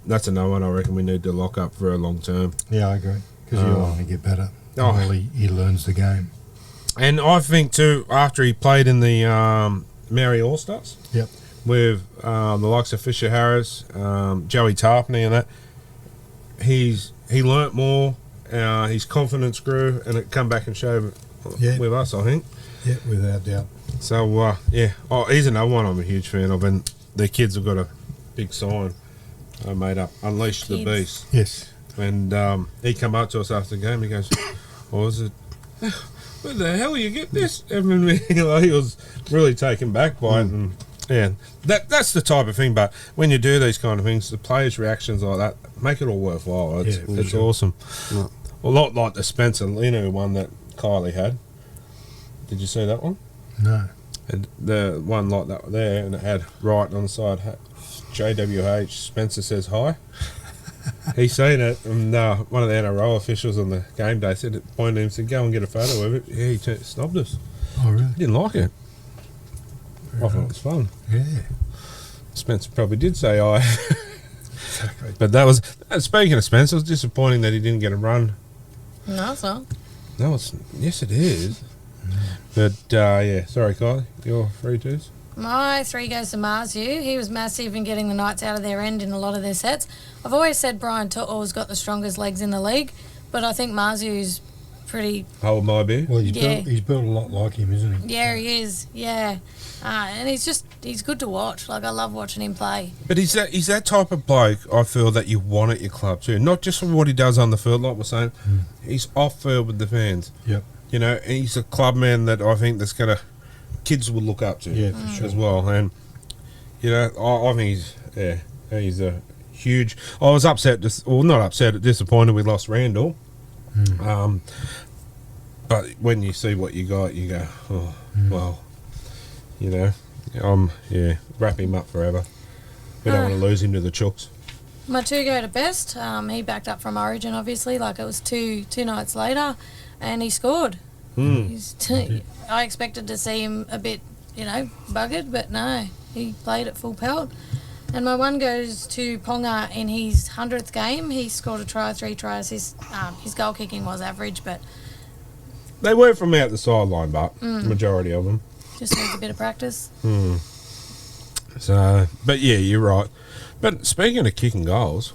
That's another one I reckon we need to lock up for a long term. Yeah, I agree. Because he'll only get better. Oh. While he learns the game. And I think too, after he played in the Mary All Stars, Yep. with the likes of Fisher Harris, Joey Tarpany, and that, he learnt more. His confidence grew, and it come back and showed with us, I think. Yeah, without doubt. So yeah, he's another one I'm a huge fan of, and their kids have got a big sign made up, Unleash the Beast. Yes. And he come up to us after the game. He goes, "What was it? Where the hell you get this?" I mean, he was really taken back by it, and yeah, that's the type of thing. But when you do these kind of things, the players' reactions like that make it all worthwhile. It's awesome. Yeah. A lot like the Spencer Lino one that Kylie had. Did you see that one? No. And the one like that there, and it had right on the side, JWH, Spencer says hi. He seen it, and one of the NRL officials on the game day pointed to him and said, "Go and get a photo of it." Yeah, he snobbed us. Oh, really? He didn't like it. I thought it was fun. Yeah. Spencer probably did say hi. But that was, speaking of Spencer, it was disappointing that he didn't get a run No, it's not. No, yes, it is. But, yeah, sorry, Kylie, your 3-2s? My 3 goes to Marzu. He was massive in getting the Knights out of their end in a lot of their sets. I've always said Brian Tuttl's got the strongest legs in the league, but I think Marzu's pretty... How old might be? Well, he's built a lot like him, isn't he? Yeah, he is. Yeah. And he's good to watch. Like, I love watching him play. But he's that type of bloke, I feel, that you want at your club too. Not just for what he does on the field, like we're saying. He's off field with the fans. Yep. You know, and he's a club man that I think that's going to... kids will look up to. Yeah, for sure. As well. And, you know, I think he's a huge... I was upset, not upset, disappointed we lost Randall. But when you see what you got, you go, oh, well, you know, wrap him up forever. We don't want to lose him to the Chooks. My 2 go to Best. He backed up from Origin, obviously. Like, it was two nights later, and he scored. I expected to see him a bit, buggered, but no, he played at full pelt. And my 1 goes to Ponga in his 100th game. He scored a try, 3 tries. His goal kicking was average, but... They were from out the sideline, but the majority of them. Just needs a bit of practice. So, but yeah, you're right. But speaking of kicking goals,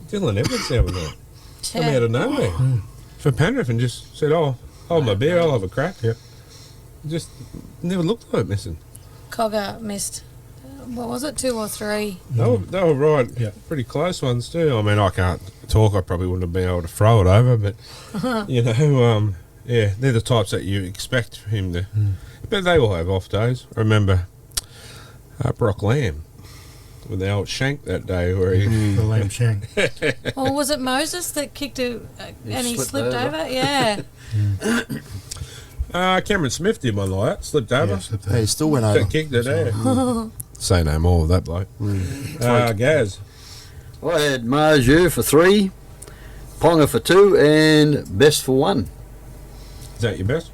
Dylan Edwards there was there. Come out of nowhere. For Penrith and just said, oh, hold my beer, I'll have a crack. Yep. Just never looked like missing. Cogger missed, what was it, 2 or 3? They were right. Yep. Pretty close ones too. I mean, I can't talk. I probably wouldn't have been able to throw it over, but, yeah, they're the types that you expect him to. But they will have off days. I remember Brock Lamb with the old shank that day where he... The lamb shank. Or was it Moses that kicked it and he slipped over? Yeah. Cameron Smith did one like that. Slipped over. Yeah, he still went over. Kicked it there. Say no more of that bloke. Gaz. I had Marju for 3, Ponga for 2, and Best for 1. Is that your best?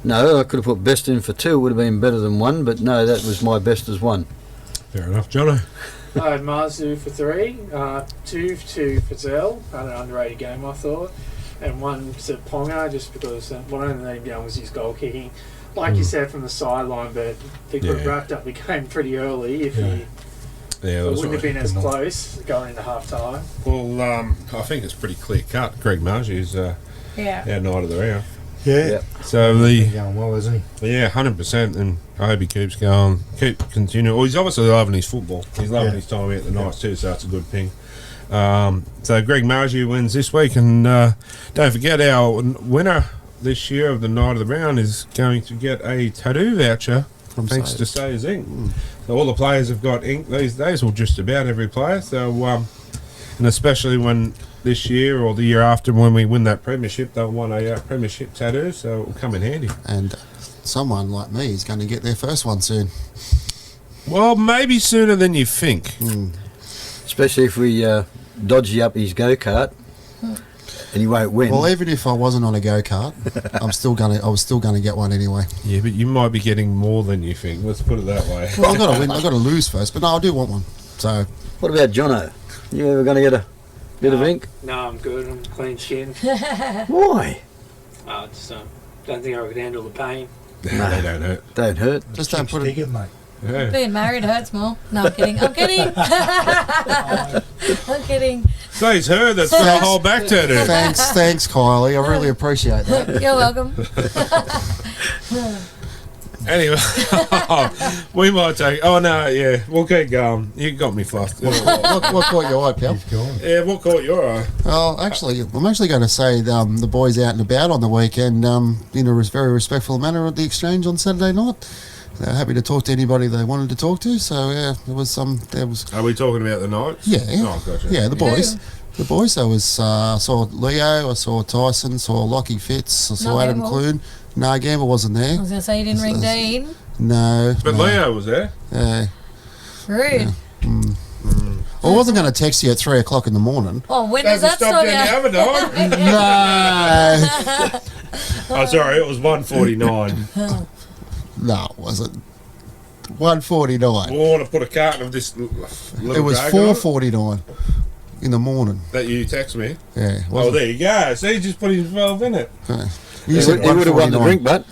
No, I could have put Best in for 2, would have been better than 1, but no, that was my best as 1. Fair enough, Jono. I had Marzu for 3, 2 to Fazell, had an underrated game I thought, and 1 to Ponga just because one of the game was his goal kicking. Like you said from the sideline, but they could have wrapped up the game pretty early if he wouldn't have been as close going into half time. Well, I think it's pretty clear cut. Greg Margie's our night of the round. Yeah. So he's going well, isn't he? Yeah, 100%, and I hope he keeps going, continuing. Well, he's obviously loving his football. He's loving his time out the Knights too, so that's a good thing. So Greg Margie wins this week, and don't forget our winner this year of the night of the round is going to get a tattoo voucher thanks to Sayers Ink. So all the players have got ink these days, or just about every player. So and especially when this year or the year after when we win that premiership, they'll want a premiership tattoo, so it will come in handy. And someone like me is going to get their first one soon. Well, maybe sooner than you think. Especially if we dodgy up his go-kart and he won't win. Well, even if I wasn't on a go-kart, I was still going to get one anyway. Yeah, but you might be getting more than you think. Let's put it that way. Well, I've got to win. I've got to lose first, but no, I do want one. So, what about Jono? You ever going to get a bit of ink? No, I'm good. I'm clean skin. Why? I just don't think I could handle the pain. No, they don't hurt. Don't hurt. Just don't put it, mate. Yeah. Being married hurts more. No, I'm kidding. I'm kidding. I'm kidding. So it's her that's got a whole back tattoo. Thanks, Kylie. I really appreciate that. You're welcome. Anyway, we might take... Oh, no, yeah, we'll keep going. You got me fluffed. What caught your eye, pal? Yeah, what caught your eye? Well, actually, I'm actually going to say the boys out and about on the weekend in a very respectful manner at the Exchange on Saturday night. They're happy to talk to anybody they wanted to talk to. So yeah, there was. Are we talking about the Knights? Yeah. Oh, gotcha. Yeah, the boys. Yeah. The boys. There was. I saw Leo. I saw Tyson. Saw Lockie Fitz. I saw Adam Clune. No, Gamble wasn't there. I was going to say you didn't ring Dean. No. But no. Leo was there. Yeah. Rude. Yeah. Well, I wasn't going to text you at 3 o'clock in the morning. Oh, when does that start? No. Oh, sorry, it was 1:49. No, it wasn't. 1:49. We want to put a carton of this little it was 4:49. in the morning. That you text me. Yeah. Oh, there you go. So he just put his 12 in it. You He said would have won the 149. drink, but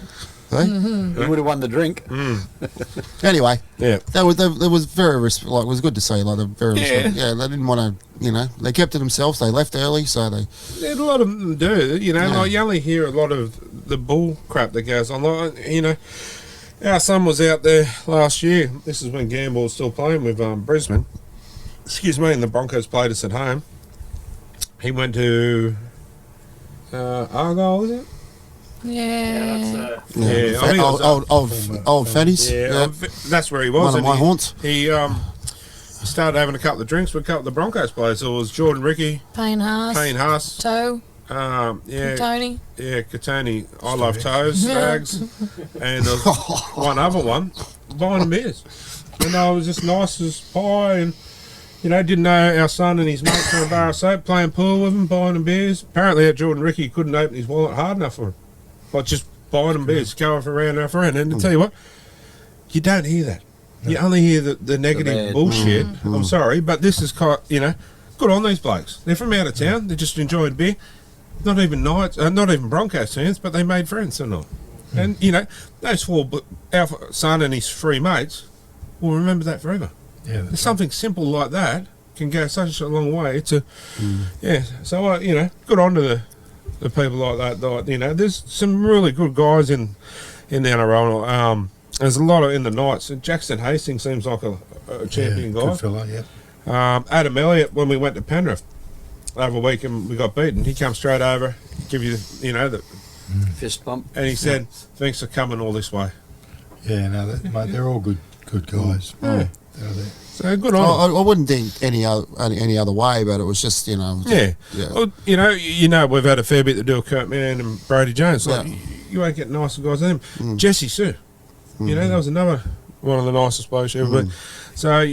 Eh? he would have won the drink. Anyway, Yeah. that was very like it was good to see. Like they're very Yeah. they didn't want to, they kept to themselves. They left early, so they. Yeah, a lot of them do. Like you only hear a lot of the bull crap that goes on. Like, our son was out there last year. This is when Gamble was still playing with Brisbane. Excuse me, and the Broncos played us at home. He went to Argyle, is it? Yeah. That's Yeah, I think it was, Old fatties. Yeah, that's where he was. One of and my haunts. He started having a couple of drinks with a couple of the Broncos players. So it was Jordan Ricky, Payne Haas. Toe, Yeah. Tony. Yeah, Katoni, I love toes, bags, and there was one other one, buying them beers. And I was just nice as pie, and didn't know our son and his mates were a bar of soap, playing pool with him, buying them beers. Apparently, that Jordan Ricky couldn't open his wallet hard enough for him. Like just buying them beers, going for round after round. And to tell you what, you don't hear that. You only hear the negative bullshit. I'm sorry, but this is good on these blokes. They're from out of town. They're just enjoying beer. Not even Knights, not even Broncos fans, but they made friends or not. And those four, our son and his three mates, will remember that forever. Yeah, There's something simple like that can go such a long way to, So good on to the people like that. There's some really good guys in the NRL. There's a lot in the Knights. Jackson Hastings seems like a champion guy. Good fella, yeah. Adam Elliott, when we went to Penrith over a week and we got beaten, he come straight over, give you the fist bump, and he said, "Thanks for coming all this way." Yeah, no, mate, they're all good guys. Yeah. They're there. So good on them. I wouldn't think any other way, but it was just Yeah. Well, we've had a fair bit to do with Kurt Mann and Brody Jones. Like you won't get nicer guys than him. Jesse Sue, that was another one of the nicest blokes ever. But so I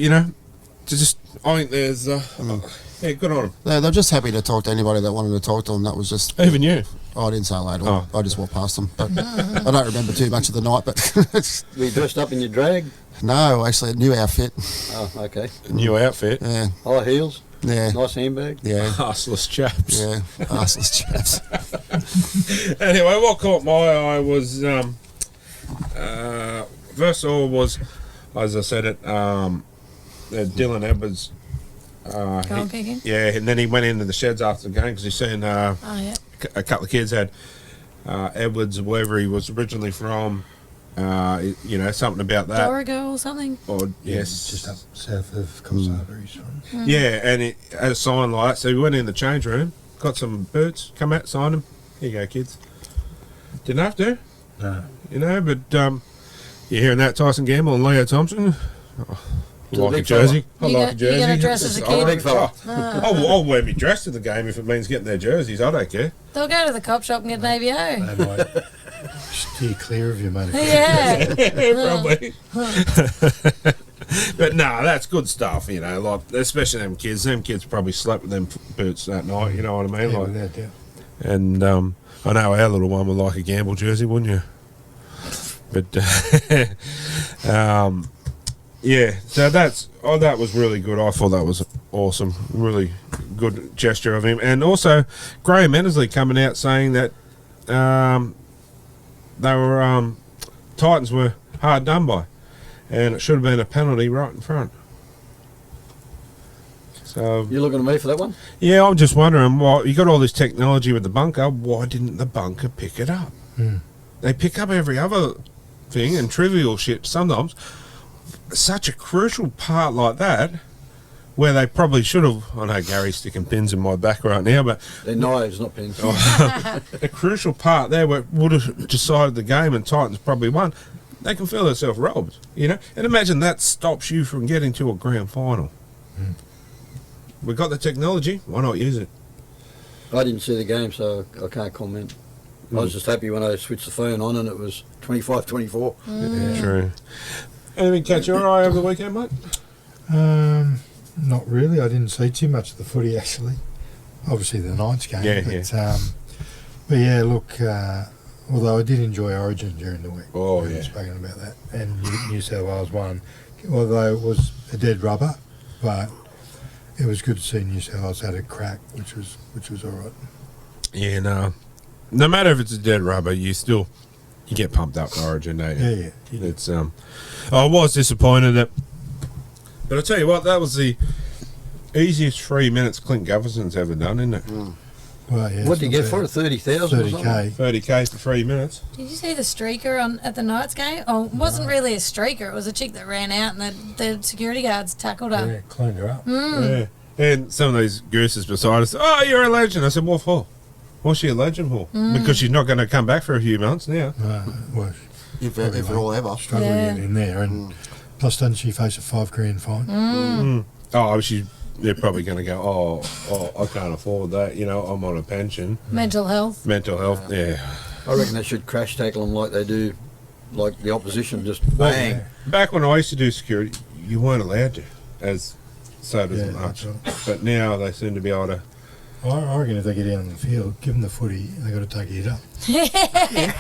think there's good on them. They're just happy to talk to anybody that wanted to talk to them. That was just Even you. I didn't say later. I just walked past them. But I don't remember too much of the night. But were you dressed up in your drag? No, actually a new outfit. Oh, okay. New outfit. Yeah. High heels. Yeah. Nice handbag. Yeah. Arseless chaps. Yeah. Arseless chaps. Anyway, what caught my eye was first of all was, as I said it, Dylan Edwards. Goal kicking. Yeah, and then he went into the sheds after the game because he seen a couple of kids had Edwards, wherever he was originally from. Something about that. Dorigo or something. Or Yes, just up south of Cossava he's from. Yeah, and it had a sign like that. So we went in the change room, got some boots, come out, signed them. Here you go, kids. Didn't have to. No. But you're hearing that Tyson Gamble and Leo Thompson. I like a jersey. I like a jersey. You're going to dress as a kid? Big fella. I'll wear me dress to the game if it means getting their jerseys. I don't care. They'll go to the cop shop and get an ABO. They might steer clear of you, mate. Yeah. Probably. But that's good stuff, like especially them kids. Them kids probably slept with them boots that night, you know what I mean? Yeah, Like, without doubt. and I know our little one would like a Gamble jersey, wouldn't you? But so that was really good. I thought that was awesome. Really good gesture of him. And also Graham Ennersley coming out saying that they were Titans were hard done by, and it should have been a penalty right in front. So You looking at me for that one? yeah, I'm just wondering why you got all this technology with the bunker. Why didn't the bunker pick it up? They pick up every other thing and trivial shit sometimes. Such a crucial part like that, where they probably should have. I know Gary's sticking pins in my back right now, but They're knives, not pins. a crucial part there where it would have decided the game and Titans probably won. They can feel themselves robbed, And imagine that stops you from getting to a grand final. We've got the technology. Why not use it? I didn't see the game, so I can't comment. I was just happy when I switched the phone on and it was 25-24. Yeah, true. Anything catch your eye over the weekend, mate? Not really. I didn't see too much of the footy, actually. Obviously the Knights game. But yeah, look, although I did enjoy Origin during the week. Oh, we yeah. spoken about that. And New South Wales won. Although it was a dead rubber, but It was good to see New South Wales had a crack, which was all right. Yeah, no matter if it's a dead rubber, you get pumped up for Origin, don't you? Yeah. It's I was disappointed but I tell you what, that was the easiest 3 minutes Clint Gufferson's ever done, isn't it? Well, yeah. What did you get for it? 30,000 or something? 30K. 30K for 3 minutes. Did you see the streaker at the Knights game? Oh, it wasn't really a streaker. It was a chick that ran out and the security guards tackled her. Yeah, cleaned her up. Yeah. And some of these gooses beside us, oh, you're a legend. I said, what for? What's she a legend for? Because she's not going to come back for a few months now. Well, If at all ever. struggle to get in there. And plus, doesn't she face a $5,000 fine? Oh, they're probably going to go, oh, I can't afford that. You know, I'm on a pension. Mental health. Mental health, yeah. I reckon they should crash tackle them like they do, like the opposition, just bang. Back when I used to do security, you weren't allowed to, as so does much. that's right. But now they seem to be able to. I reckon if they get out on the field, give them the footy, they got to take it up.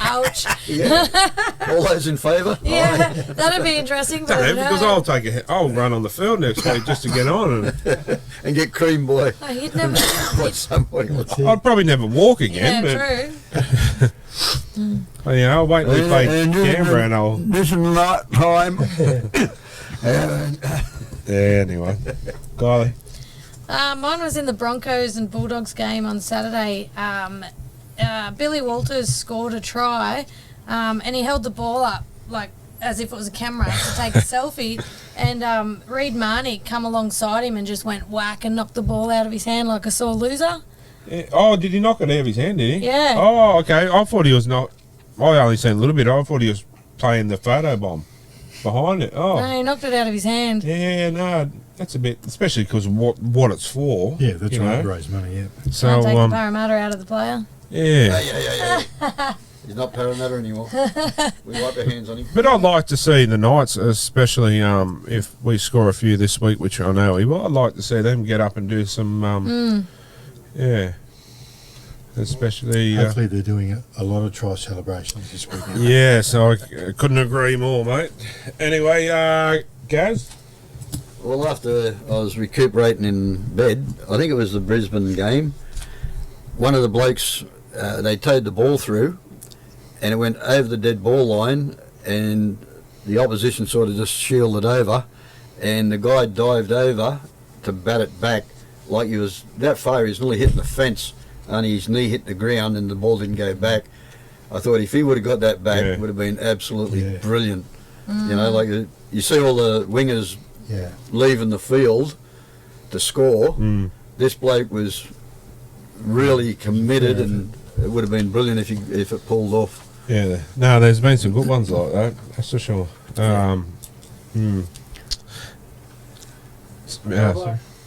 Ouch. Yeah. All those in favour? Yeah, that'd be interesting. But Because I'll run on the field next week just to get on, And get cream boy. Oh, you'd never. What somebody wants. I'd probably never walk again. Yeah, but true. Well, you know, I'll wait till we play Canberra and I'll. This is night time. Yeah, anyway. Kylie. Mine was in the Broncos and Bulldogs game on Saturday. Billy Walters scored a try, and he held the ball up like as if it was a camera to take a selfie. And Reid Marnie come alongside him and just went whack and knocked the ball out of his hand like a sore loser. Yeah. Oh, did he knock it out of his hand, did he? Yeah. Oh, okay. I thought he was not. I only seen a little bit. I thought he was playing the photo bomb behind it. Oh. No, he knocked it out of his hand. Yeah, no, that's a bit, especially because what it's for. Yeah, that's you right. know. Raise money, yeah. So, Can't take the Parramatta out of the player. yeah. Yeah. He's not Parramatta anymore. We wipe our hands on him. But I'd like to see the Knights, especially if we score a few this week, which I know we will. I'd like to see them get up and do some, yeah. Especially, Hopefully they're doing a lot of try celebrations this weekend. yeah. So I couldn't agree more, mate. Anyway, Gaz. Well, after I was recuperating in bed, I think it was the Brisbane game, one of the blokes, they towed the ball through and it went over the dead ball line and the opposition sort of just shielded over and the guy dived over to bat it back like he was that far. He was nearly hitting the fence, only his knee hit the ground and the ball didn't go back. I thought if he would have got that back, it would have been absolutely brilliant. You know, like you see all the wingers leaving the field to score. This bloke was really committed, and it would have been brilliant if it pulled off. Yeah, no, there's been some good ones like that. That's for sure.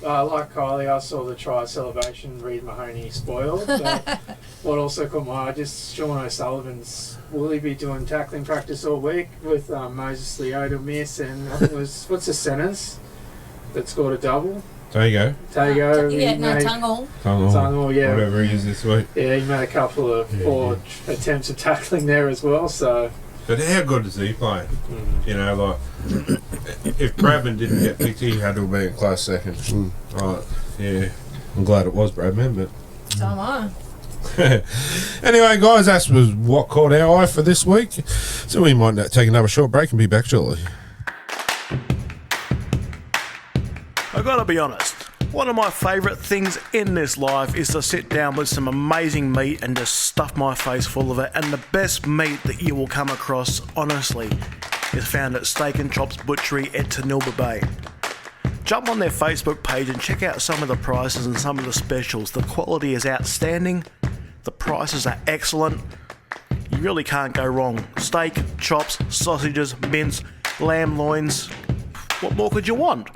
Like Kylie, I saw the try celebration Reid Mahoney spoiled. But what also caught my eye, just Sean O'Sullivan's, will he be doing tackling practice all week with Moses Leota miss and I think it was, what's the centres that scored a double? Tago. Tungle, yeah. Whatever he is this week. Yeah, he made a couple of poor attempts at tackling there as well, so... But how good is he playing? You know, like, if Bradman didn't get picked, he had to have been a close second. Right, yeah. I'm glad it was Bradman, but... So am I. Anyway, guys, that was what caught our eye for this week. So we might take another short break and be back shortly. I gotta be honest, one of my favourite things in this life is to sit down with some amazing meat and just stuff my face full of it, and the best meat that you will come across, honestly, is found at Steak and Chops Butchery at Tanilba Bay. Jump on their Facebook page and check out some of the prices and some of the specials. The quality is outstanding, the prices are excellent, you really can't go wrong. Steak, chops, sausages, mince, lamb loins, what more could you want?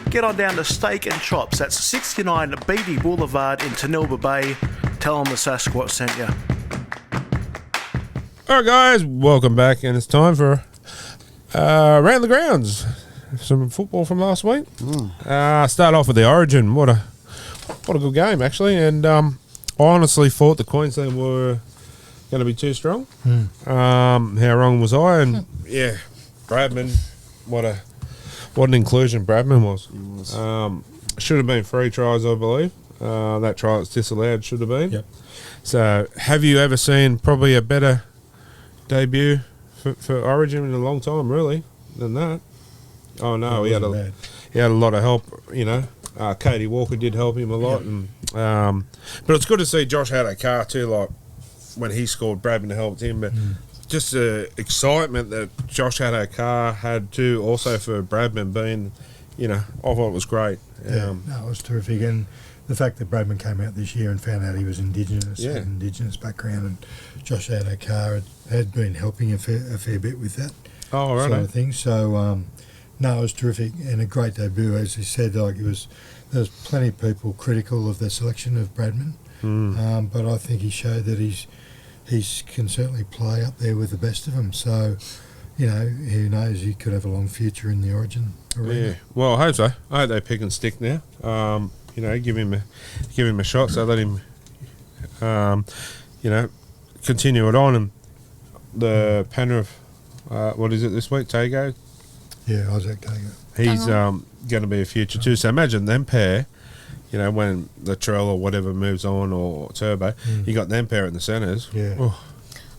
Get on down to Steak and Chops. That's 69 Beatty Boulevard in Tanilba Bay. Tell them the Sasquatch sent you. All right, guys, welcome back, and it's time for Around the Grounds. Some football from last week. Start off with the Origin. What a good game, actually. And I honestly thought the Queensland were going to be too strong. How wrong was I? And yeah, Bradman, what an inclusion Bradman was. should have been 3 tries, I believe. That try that's disallowed should have been. Yep. So, have you ever seen probably a better debut for Origin in a long time, really, than that? Oh no, he had a lot of help. Katie Walker did help him a lot, and but it's good to see Josh had a car too. Like when he scored, Bradman helped him, but just the excitement that Josh had a car had too. Also for Bradman being, I thought it was great. No, it was terrific, and the fact that Bradman came out this year and found out he was Indigenous, had an Indigenous background, and Josh had a car had been helping a fair bit with that sort of thing. So. No, it was terrific and a great debut. As he said, there was plenty of people critical of the selection of Bradman, but I think he showed that he can certainly play up there with the best of them. So, who knows? He could have a long future in the Origin arena. Yeah, well, I hope so. I hope they pick and stick now. Give him a shot. So let him, continue it on. And the Penrith, what is it this week? Tago. Yeah, Isaac Tago. He's going to be a future too. So imagine them pair, when Latrell or whatever moves on or Turbo, you got them pair in the centres. Yeah. Oh.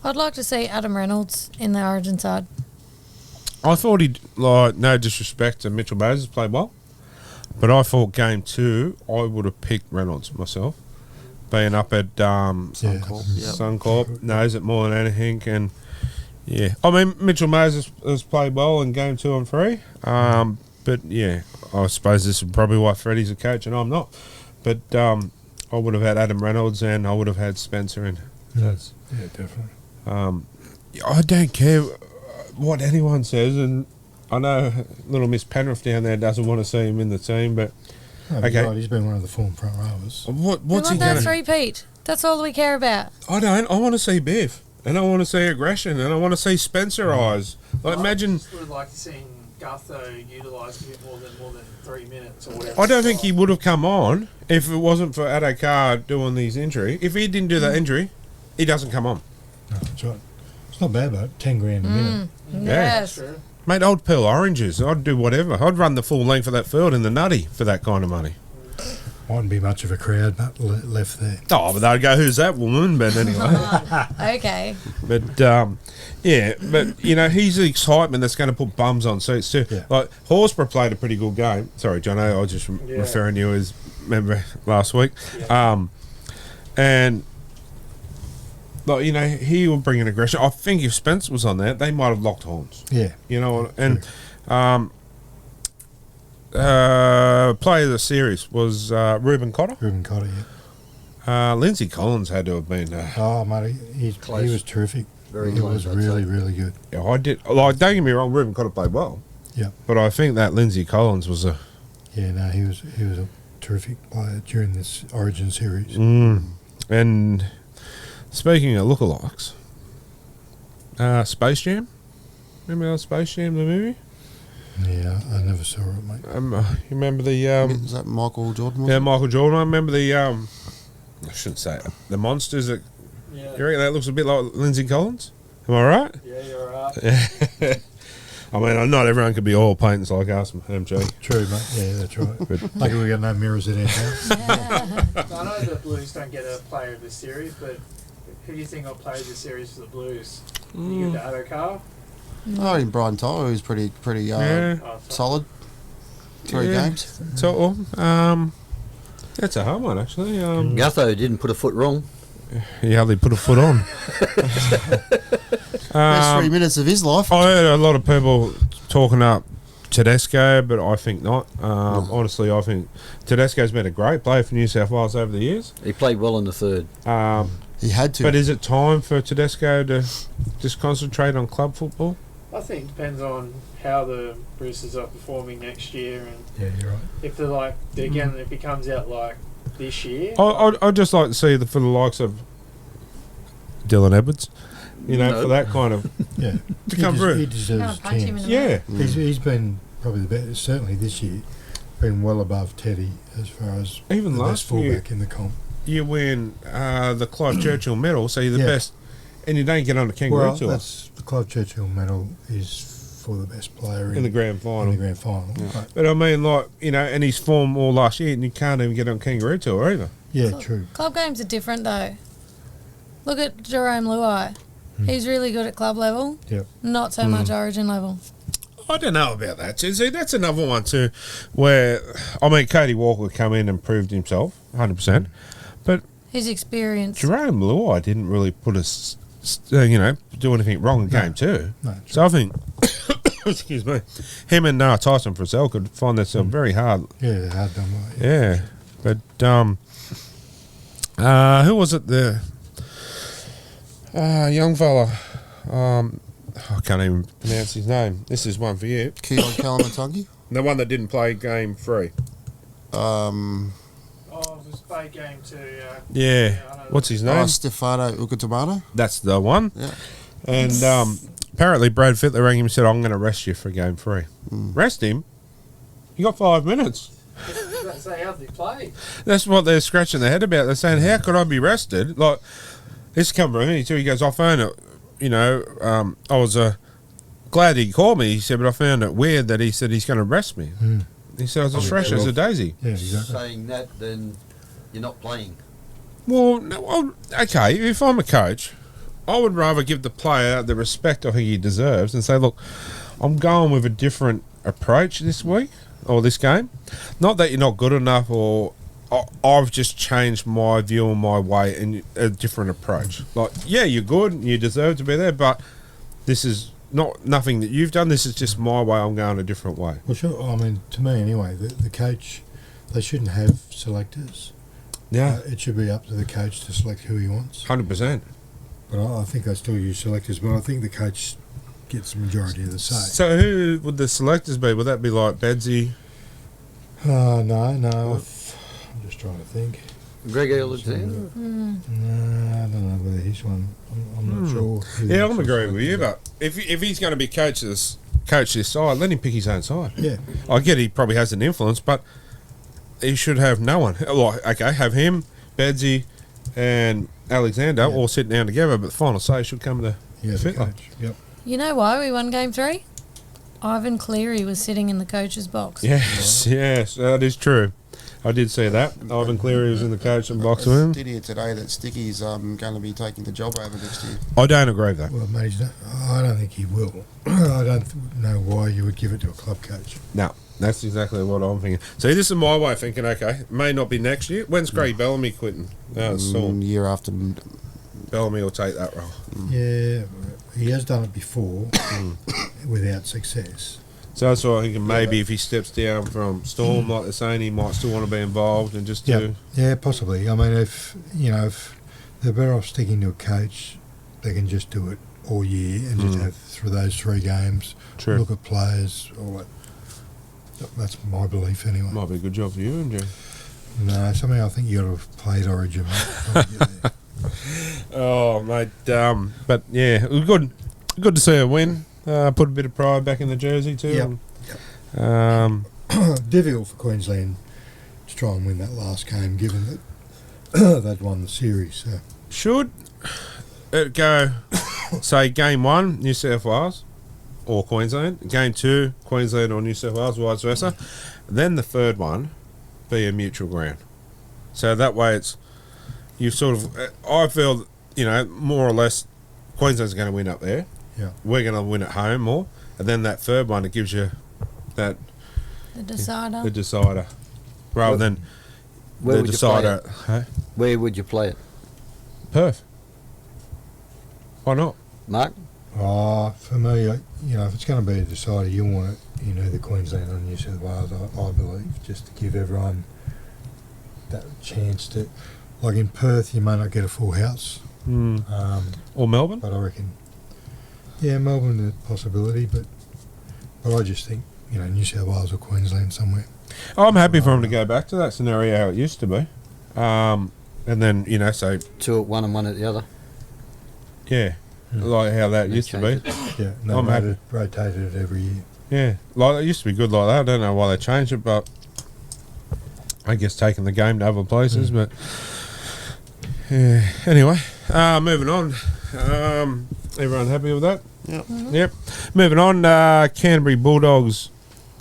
I'd like to see Adam Reynolds in the Origin side. I thought no disrespect to Mitchell Moses, played well, but I thought game 2 I would have picked Reynolds myself, being up at Suncorp, knows it more than anything, and yeah, I mean Mitchell Moses has played well in game 2 and 3, but yeah, I suppose this is probably why Freddie's a coach and I'm not, but I would have had Adam Reynolds and I would have had Spencer in. Yeah, definitely. I don't care what anyone says, and I know little Miss Penrith down there doesn't want to see him in the team, but okay, right, he's been one of the form front rowers. What's he going to repeat? That's all we care about. I don't. I want to see Biff, and I want to see aggression, and I want to see Spencer eyes. Like imagine. I just would like to see Gutho utilised a bit more than 3 minutes or whatever. I don't think he would have come on if it wasn't for Adokar doing these injury. If he didn't do that injury, he doesn't come on. No, that's right. It's not bad, but 10 grand a minute. Yes. Yeah. Mate, I'd peel oranges. I'd do whatever. I'd run the full length of that field in the nutty for that kind of money. Mightn't be much of a crowd left there. Oh, but they'd go, who's that woman? But anyway. Okay. But, he's the excitement that's going to put bums on seats too. Yeah. Like, Horsburgh played a pretty good game. Sorry, John, I was just referring to you as member last week. Yeah. And... he will bring an aggression. I think if Spence was on there, they might have locked horns. Yeah. And player of the series was Ruben Cotter. Ruben Cotter, yeah. Lindsay Collins had to have been... mate, he was terrific. Very he close, was really, really good. Yeah, I did. Like, don't get me wrong, Ruben Cotter played well. Yeah. But I think that Lindsay Collins was a... Yeah, no, he was a terrific player during this Origin series. And... Speaking of lookalikes, Space Jam. Remember Space Jam, the movie? Yeah, I never saw it, mate. You remember the... is that Michael Jordan? Yeah, Michael Jordan. I remember the... I shouldn't say it. The monsters that... Yeah. You reckon that looks a bit like Lindsay Collins? Am I right? Yeah, you're right. I mean, not everyone could be oil painters like us, MG. True, mate. Yeah, that's right. Lucky we got no mirrors in our house. I know the Blues don't get a player of the series, but who do you think will play the series for the Blues? You give to Adokar? I think Brian Tyler was pretty solid. 3 games. So, that's a hard one, actually. Gutho didn't put a foot wrong. He hardly put a foot on. Best 3 minutes of his life. I heard a lot of people talking up Tedesco, but I think not. Honestly, I think Tedesco's been a great player for New South Wales over the years. He played well in the third. He had to. But is it time for Tedesco to just concentrate on club football? I think it depends on how the Roosters are performing next year, and yeah, you're right. if if it comes out like this year, I'd just like to see for the likes of Dylan Edwards, for that kind of to come through. He deserves a chance. Yeah, he's been probably the best. Certainly this year, been well above Teddy as far as even the last best fullback in the comp. You win the Clive Churchill medal, so you're the best, and you don't get on the Kangaroo Tour. The Clive Churchill medal is for the best player in the grand final. In the grand final. Yeah. But I mean, like, you know, and his form all last year, and you can't even get on Kangaroo Tour either. Yeah, true. Club games are different though. Look at Jerome Luai. He's really good at club level. Yep. Not so much Origin level. I don't know about that. See, that's another one too, where I mean, Cody Walker come in and proved himself, 100%, but his experience. Jerome Luai didn't really put us, do anything wrong in game two. No, so I think, excuse me, him and Tyson Frizzell could find themselves very hard. Yeah, hard done by. Yeah, but who was it? The young fella. I can't even pronounce his name. This is one for you. Keon Kalamatangi? The one that didn't play game 3. Oh, it was play game 2, yeah. What's his name? Stefano Ugutamano. That's the one. Yeah. And apparently Brad Fittler rang him and said, I'm going to rest you for game 3. Rest him? You got 5 minutes. That's how they play. That's what they're scratching their head about. They're saying, how could I be rested? Like, this come from me too. He goes, I found it. I was glad he called me. He said, but I found it weird that he said he's going to rest me. He said I was as fresh as a daisy. Yeah, exactly. Saying that, then you're not playing. Well, okay, if I'm a coach, I would rather give the player the respect I think he deserves and say, look, I'm going with a different approach this week or this game. Not that you're not good enough or I've just changed my view and my way and a different approach. Like, yeah, you're good and you deserve to be there, but this is nothing that you've done. This is just my way. I'm going a different way. Well, sure. I mean, to me anyway, the coach, they shouldn't have selectors. Yeah. It should be up to the coach to select who he wants. 100%. But I think they still use selectors, but I think the coach gets the majority of the say. So who would the selectors be? Would that be like Bedsy? No. I'm just trying to think. Greg Alexander? No, I don't know whether he's one. I'm not sure. Yeah, I'm agreeing with you, but if he's going to be coach this side, let him pick his own side. Yeah. I get he probably has an influence, but he should have no one. Like, okay, have him, Bedsy, and Alexander all sitting down together, but the final say should come to the coach. Yep. You know why we won game 3? Ivan Cleary was sitting in the coach's box. Yes, that is true. I did see that. Ivan Cleary was in the coaching box with him. I did hear today that Sticky's going to be taking the job over next year. I don't agree with that. Well, mate, I don't think he will. I don't know why you would give it to a club coach. No, that's exactly what I'm thinking. See, this is my way of thinking, okay, may not be next year. When's Craig Bellamy quitting? Year after. Bellamy will take that role. Yeah, he has done it before without success. So that's why I think maybe if he steps down from Storm, like they're saying, he might still want to be involved and just do... Yeah, possibly. I mean, if they're better off sticking to a coach, they can just do it all year and just have through those 3 games, look at players, all that. That's my belief anyway. Might be a good job for you, Andrew. No, somehow I think you got to have played Origin. Mate. Oh, mate. But yeah, it was good to see her win. Put a bit of pride back in the jersey too. Difficult for Queensland to try and win that last game, given that they'd won the series. So. Should it go, say, game 1, New South Wales or Queensland, game 2, Queensland or New South Wales, vice versa, then the third one be a mutual ground. So that way you sort of, I feel, more or less Queensland's going to win up there. Yeah. We're going to win at home more. And then that third one, it gives you that... The decider. The decider. Rather than the decider. Hey? Where would you play it? Perth. Why not? Mark? For me, if it's going to be a decider, you want it, either Queensland or New South Wales, I believe, just to give everyone that chance to... Like in Perth, you may not get a full house. Or Melbourne? But I reckon... Yeah, Melbourne is a possibility, but I just think, New South Wales or Queensland somewhere. I'm happy for him to go back to that scenario how it used to be. And then, say... 2 at one and 1 at the other. Yeah, like how that used to be. Yeah, rotated it every year. Yeah, like it used to be good like that. I don't know why they changed it, but I guess taking the game to other places. But yeah, anyway, moving on. Everyone happy with that? Yep. Yep. Moving on, Canterbury Bulldogs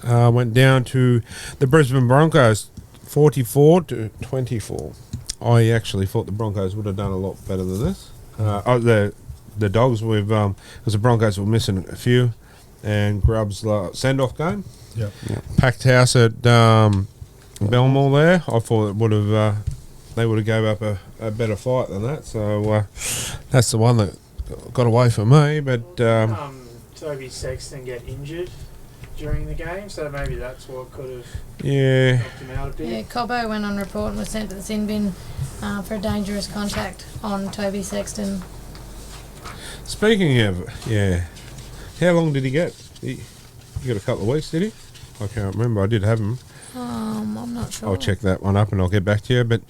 went down to the Brisbane Broncos, 44-24. I actually thought the Broncos would have done a lot better than this. The Dogs with because the Broncos were missing a few, and Grubb's send-off game. Yep. Packed house at Belmore there. I thought it would have they would have gave up a better fight than that. So that's the one that got away from me. But Toby Sexton get injured during the game, so maybe that's what could have knocked him out a bit. Yeah, Cobbo went on report and was sent to the sin bin for a dangerous contact on Toby Sexton. Speaking of, how long did he get? He got a couple of weeks, did he? I can't remember. I did have him. I'm not sure. I'll check that one up and I'll get back to you. But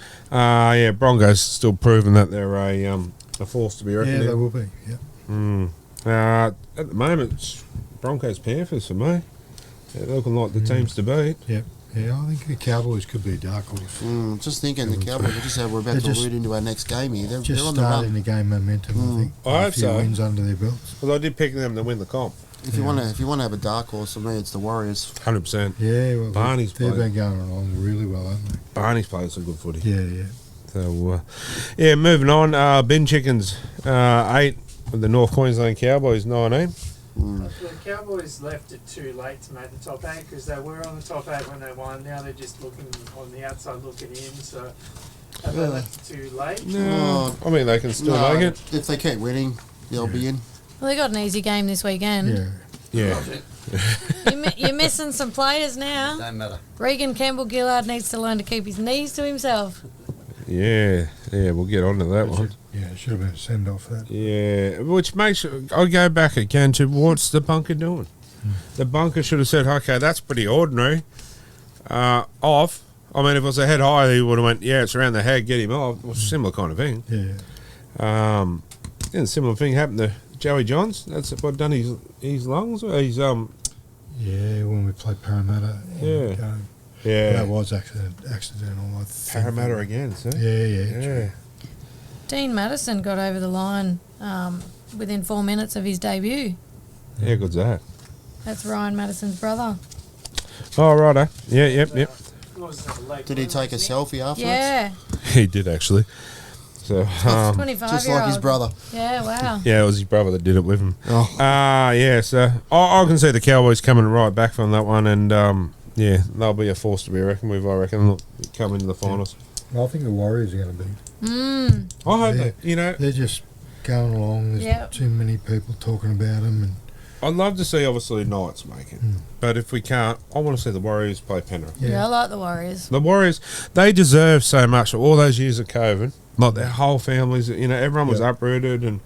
Broncos still proving that they're a force to be reckoned with. Yeah, they will be. Yeah. At the moment, it's Broncos Panthers for me. They're looking like the teams to beat. Yeah. Yeah, I think the Cowboys could be a dark horse. Just thinking the Cowboys, we're about to lead into our next game here. They're Just on the starting run. the game momentum, I think. I hope a few so. wins under their belts. Because I did pick them to win the comp. If you want to have a dark horse, for me, it's the Warriors. 100%. Yeah, well, Barney's they've played. been going along really well, haven't they? Barney's played some good footy. Yeah. So, moving on. Bin Chickens, 8 with the North Queensland Cowboys, 19. The Cowboys left it too late to make the top 8 because they were on the top 8 when they won. Now they're just looking on the outside looking in. So have they left it too late? No, I mean they can still make it. If they keep winning, they'll be in. Well, they got an easy game this weekend. Yeah. You're missing some players now. Don't matter. Regan Campbell-Gillard needs to learn to keep his knees to himself. Yeah, we'll get on to that one. Yeah, it should have been a send-off, that. Yeah, which makes I go back again to what's the bunker doing? The bunker should have said, okay, that's pretty ordinary. Off. I mean, if it was a head high, he would have went, it's around the head, get him off. It was a similar kind of thing. Yeah. And a similar thing happened to Joey Johns. That's what done his lungs. Or his Yeah, when we played Parramatta. That was accidental, I think. Parramatta again, so. Yeah. Dean Madison got over the line within 4 minutes of his debut. How good's that? That's Ryan Madison's brother. Oh, righto. Yep. Did he take a selfie afterwards? Yeah. He did, actually. So, 25-year-old. Just like his brother. Yeah, wow. yeah, it was his brother that did it with him. Oh. So I can see the Cowboys coming right back from that one, and they'll be a force to be reckoned with, I reckon. Look, come into the finals. I think the Warriors are going to be. I hope that, They're just going along. There's too many people talking about them. And I'd love to see, obviously, Knights make it. But if we can't, I want to see the Warriors play Penrith. Yeah, I like the Warriors. The Warriors, they deserve so much for all those years of COVID. Like their whole families, everyone was uprooted, and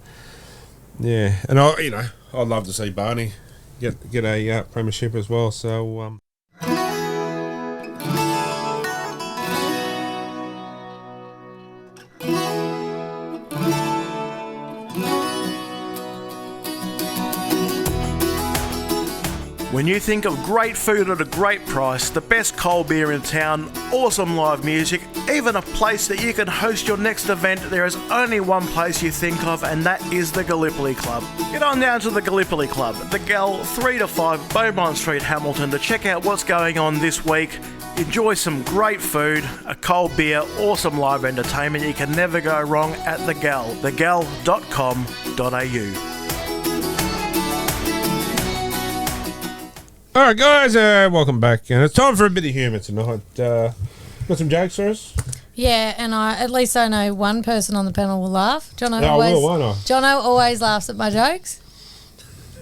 I'd love to see Barney get a premiership as well. So. When you think of great food at a great price, the best cold beer in town, awesome live music, even a place that you can host your next event, there is only one place you think of, and that is the Gallipoli Club. Get on down to the Gallipoli Club, the Gal 3 to 5 Beaumont Street, Hamilton, to check out what's going on this week. Enjoy some great food, a cold beer, awesome live entertainment. You can never go wrong at the Gal, thegal.com.au. All right, guys, welcome back, and it's time for a bit of humour tonight. Got some jokes for us? Yeah, and at least I know one person on the panel will laugh. Jono always laughs at my jokes.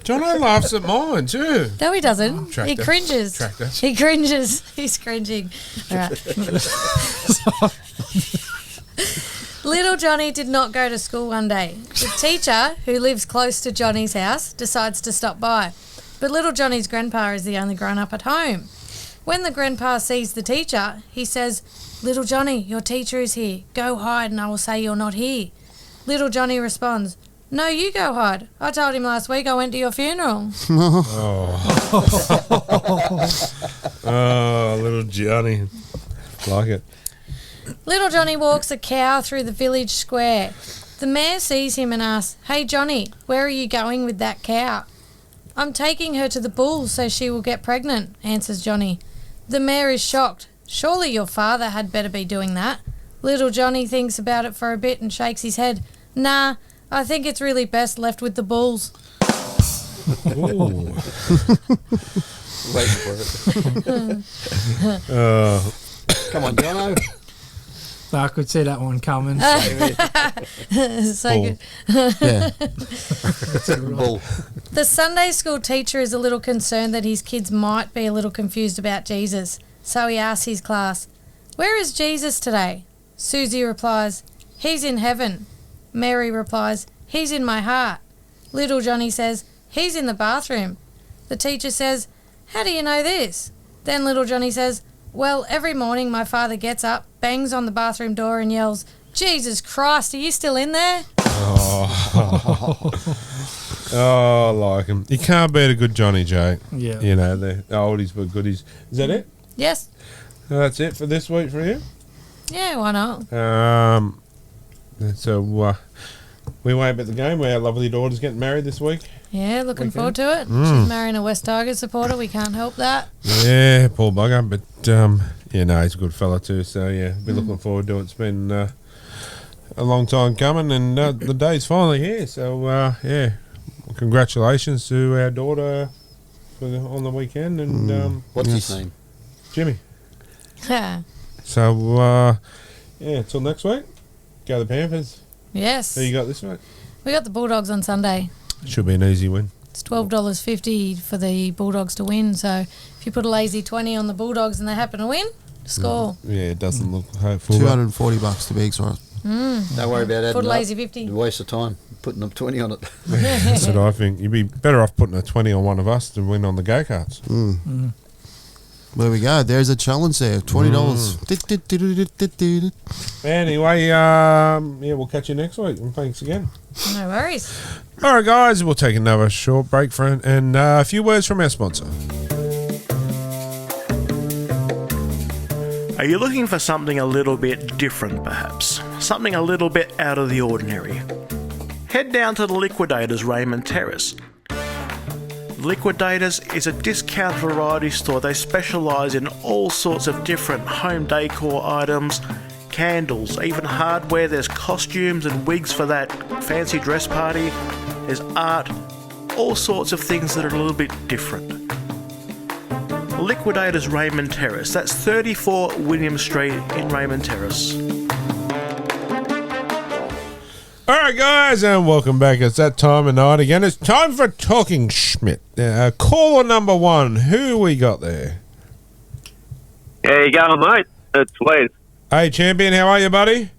Jono laughs at mine too. No, he doesn't. Tractor. He cringes. Tractor. He cringes. He's cringing. All right. Little Johnny did not go to school one day. The teacher, who lives close to Johnny's house, decides to stop by. But little Johnny's grandpa is the only grown-up at home. When the grandpa sees the teacher, he says, "Little Johnny, your teacher is here. Go hide and I will say you're not here." Little Johnny responds, "No, you go hide. I told him last week I went to your funeral." Oh, little Johnny. Like it. Little Johnny walks a cow through the village square. The mayor sees him and asks, "Hey Johnny, where are you going with that cow?" "I'm taking her to the bulls so she will get pregnant," answers Johnny. The mayor is shocked. "Surely your father had better be doing that." Little Johnny thinks about it for a bit and shakes his head. "Nah, I think it's really best left with the bulls." Waiting for it. Come on, Jono. I could see that one coming. So good. Yeah. Bull. The Sunday school teacher is a little concerned that his kids might be a little confused about Jesus. So he asks his class, "Where is Jesus today?" Susie replies, "He's in heaven." Mary replies, "He's in my heart." Little Johnny says, "He's in the bathroom." The teacher says, "How do you know this?" Then little Johnny says, "Well, every morning my father gets up, bangs on the bathroom door and yells, 'Jesus Christ, are you still in there?'" Oh, I like him. You can't beat a good Johnny, Jake. Yeah. You know, the oldies but goodies. Is that it? Yes. That's it for this week for you? Yeah, why not? So we won't at the game where our lovely daughter's getting married this week. Yeah, looking forward to it. Mm. She's marrying a West Tigers supporter. We can't help that. Yeah, poor bugger. But, yeah, no, he's a good fella too. So, yeah, we're looking forward to it. It's been a long time coming and the day's finally here. So, yeah, congratulations to our daughter on the weekend. And What's his name? Jimmy. Yeah. So, yeah, till next week. Go the Panthers. Yes. Who you got this week? We got the Bulldogs on Sunday. Should be an easy win. It's $12.50 for the Bulldogs to win. So if you put a lazy 20 on the Bulldogs and they happen to win, score. Yeah, it doesn't look hopeful. $240 to be exact. Don't worry about that. Put a lazy 50. Waste of time putting up 20 on it. That's what I think. You'd be better off putting a 20 on one of us to win on the go-karts. There we go. There's a challenge there. $20. Anyway, yeah, we'll catch you next week. And thanks again. No worries. All right, guys, we'll take another short break and a few words from our sponsor. Are you looking for something a little bit different, perhaps? Something a little bit out of the ordinary? Head down to the Liquidators Raymond Terrace. Liquidators is a discount variety store. They specialise in all sorts of different home decor items, candles, even hardware. There's costumes and wigs for that fancy dress party. There's art, all sorts of things that are a little bit different. Liquidators Raymond Terrace. That's 34 William Street in Raymond Terrace. All right, guys, and welcome back. It's that time of night again. It's time for Talking Schmidt. Caller number one. Who we got there? How you going, mate? It's Wes. Hey, champion, how are you, buddy?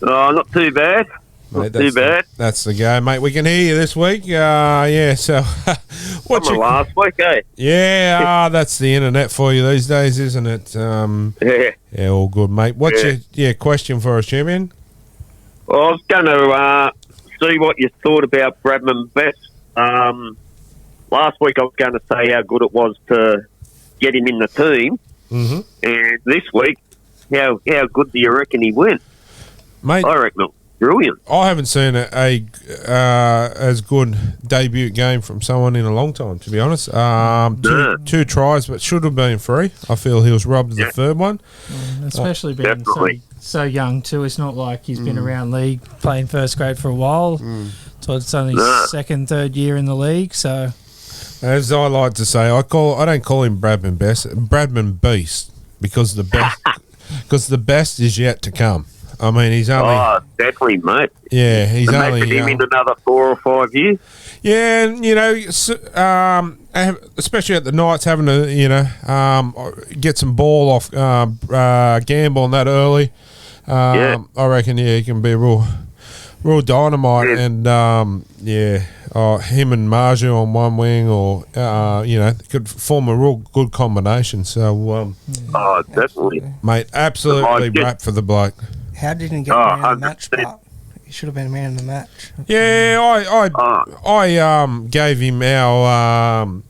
Oh, not too bad. Not too bad. That's the go, mate. We can hear you this week. Yeah, so... What's last week, eh? Yeah, that's the internet for you these days, isn't it? Yeah, all good, mate. What's your question for us, champion? Well, I was going to see what you thought about Bradman Best. Last week I was going to say how good it was to get him in the team. Mm-hmm. And this week, how good do you reckon he went? Mate, I reckon it was brilliant. I haven't seen a as good debut game from someone in a long time, to be honest. Two tries, but should have been three. I feel he was robbed of the third one. Especially being so young too. It's not like he's been around league playing first grade for a while. So it's only second, third year in the league. So, as I like to say, I don't call him Bradman Best, Bradman Beast, because the best is yet to come. I mean, he's only... Oh, definitely, mate. Yeah, he's only... Imagine him in another 4 or 5 years. Yeah, and, especially at the Knights, having to, get some ball off, gamble on that early. I reckon, he can be real dynamite. Yeah. And, him and Marju on one wing or, could form a real good combination. So, definitely. Mate, absolutely wrapped for the bloke. How did he get man of the match, Bart? He should have been man of the match. Yeah, I gave him our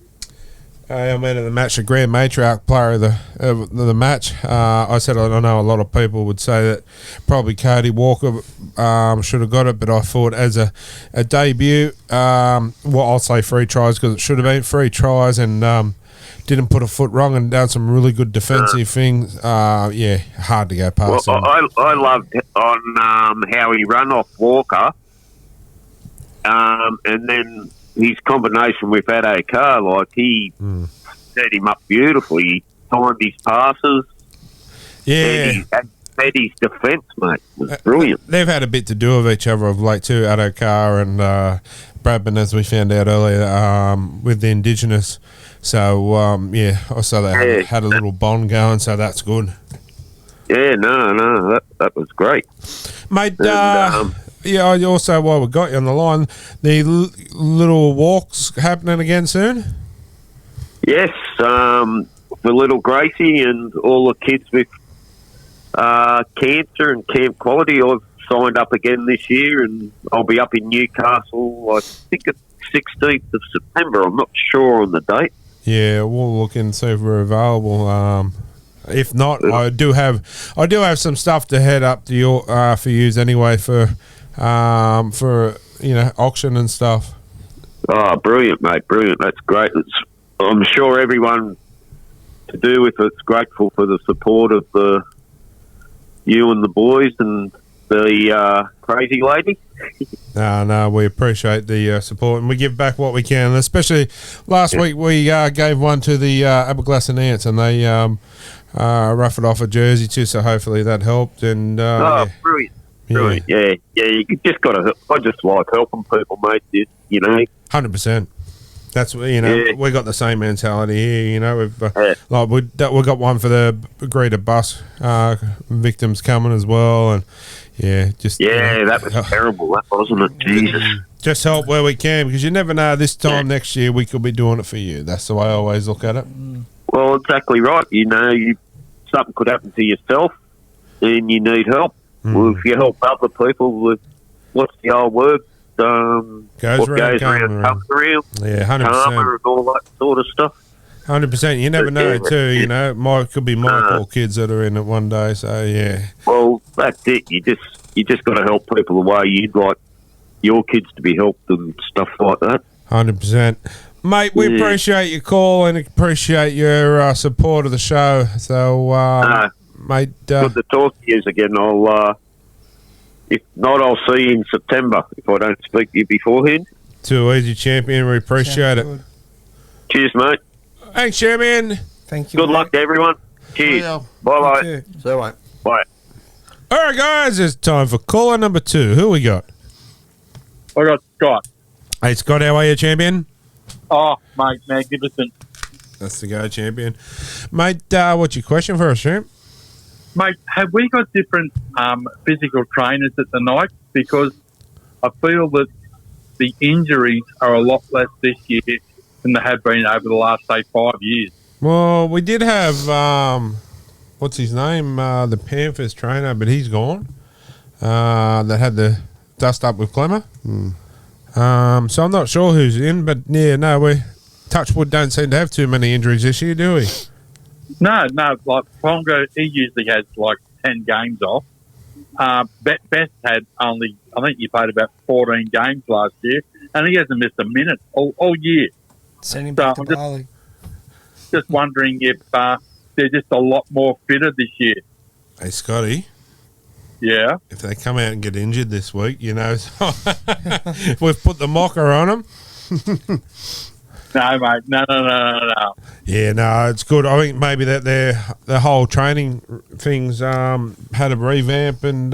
I'm out of the match, the Grand Matriarch player of the match. I said I know a lot of people would say that probably Cody Walker should have got it, but I thought as a debut, I'll say 3 tries because it should have been 3 tries and didn't put a foot wrong and done some really good defensive things. Hard to go past. Well, I loved on how he ran off Walker, and then his combination with Adokar, like he set him up beautifully. He timed his passes. Yeah. And his defence, mate, was brilliant. They've had a bit to do with each other of late too, Adokar and Bradman, as we found out earlier, with the Indigenous. So, I saw they had a little bond going, so that's good. Yeah, no, that was great. Mate, I also, while we got you on the line, the little walks happening again soon? Yes, for little Gracie and all the kids with cancer and camp quality, I've signed up again this year, and I'll be up in Newcastle, I think it's 16th of September. I'm not sure on the date. Yeah, we'll look and see if we're available. If not, I do have some stuff to head up to your for yous anyway for auction and stuff. Oh, brilliant, mate! Brilliant. That's great. I'm sure everyone to do with it's grateful for the support of you and the boys and the crazy lady. No, we appreciate the support and we give back what we can. Especially last week we gave one to the Aberglass and Ants and they ruffled off a jersey too, so hopefully that helped. And brilliant. Brilliant. Yeah. You just got to. I just like helping people, mate. 100%. That's we got the same mentality here. We've we got one for the Greeter bus victims coming as well, and that was terrible. That wasn't it? Jesus. Just help where we can because you never know. This time next year we could be doing it for you. That's the way I always look at it. Well, exactly right. Something could happen to yourself, and you need help. Well, if you help other people with what's the old word? Goes around, comes around. Yeah, 100%. Karma and all that sort of stuff. 100%. You never know too. Could be my poor kids that are in it one day. So yeah. Well, that's it. You just got to help people the way you'd like your kids to be helped and stuff like that. 100%. Mate, we appreciate your call and appreciate your support of the show. So, mate, good to talk to you again. If not, I'll see you in September if I don't speak to you beforehand. Too easy, champion. We appreciate it. Cheers, mate. Thanks, champion. Thank you. Good luck to everyone. Cheers. Bye-bye. You too. So, mate. Bye. All right, guys, it's time for caller number 2. Who we got? I got Scott. Hey, Scott, how are you, champion? Oh, mate, magnificent. That's the go, champion. Mate, what's your question for us, champ? Mate, have we got different physical trainers at the Knights? Because I feel that the injuries are a lot less this year than they have been over the last, say, 5 years. Well, we did have, what's his name? The Panthers trainer, but he's gone. That had the dust up with Clemmer. So I'm not sure who's in, but we Touchwood don't seem to have too many injuries this year, do we? No, like Ponga, he usually has like 10 games off. Best had only, I think he played about 14 games last year, and he hasn't missed a minute all year. Send him back to Bali. Just wondering if they're just a lot more fitter this year. Hey, Scotty. Yeah. If they come out and get injured this week, we've put the mocker on them. No, mate. No. Yeah, no, it's good. I think maybe that their whole training things had a revamp and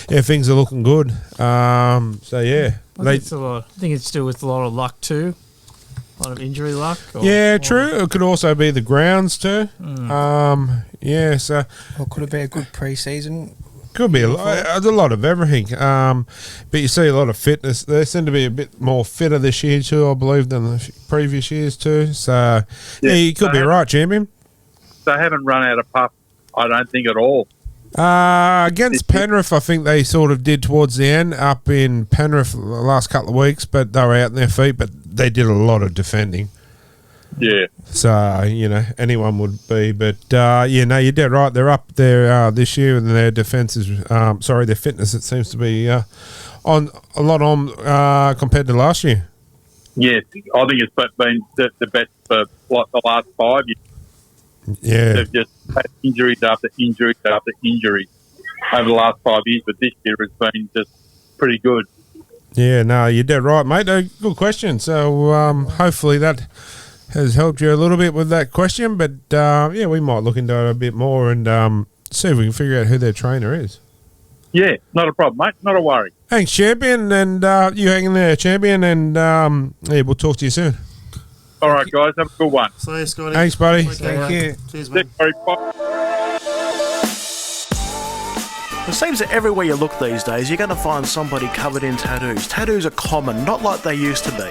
things are looking good. So yeah, I think it's still with a lot of luck too. A lot of injury luck. True. It could also be the grounds too. So or could it be a good pre-season? Could be a lot of everything. But you see a lot of fitness. They seem to be a bit more fitter this year too, I believe, than the previous years too. So, you could be right, champion. They haven't run out of puff, I don't think, at all. Against Penrith, I think they sort of did towards the end, up in Penrith the last couple of weeks, but they were out on their feet, but they did a lot of defending. Yeah. So, you know, anyone would be. But, yeah, no, you're dead right. They're up there this year, and their defence is, their fitness, it seems to be on a lot on compared to last year. Yes, I think it's been the best for like the last 5 years. Yeah. They've just had injuries after injuries after injuries over the last 5 years, but this year has been just pretty good. Yeah, no, you're dead right, mate. Good question. So hopefully that has helped you a little bit with that question. But, yeah, we might look into it a bit more and see if we can figure out who their trainer is. Yeah, not a problem, mate. Not a worry. Thanks, champion. And you hang in there, champion. And, yeah, we'll talk to you soon. All right, guys. Have a good one. See you, Scotty. Thanks, buddy. Thank you. Cheers, mate. It seems that everywhere you look these days, you're going to find somebody covered in tattoos. Tattoos are common, not like they used to be.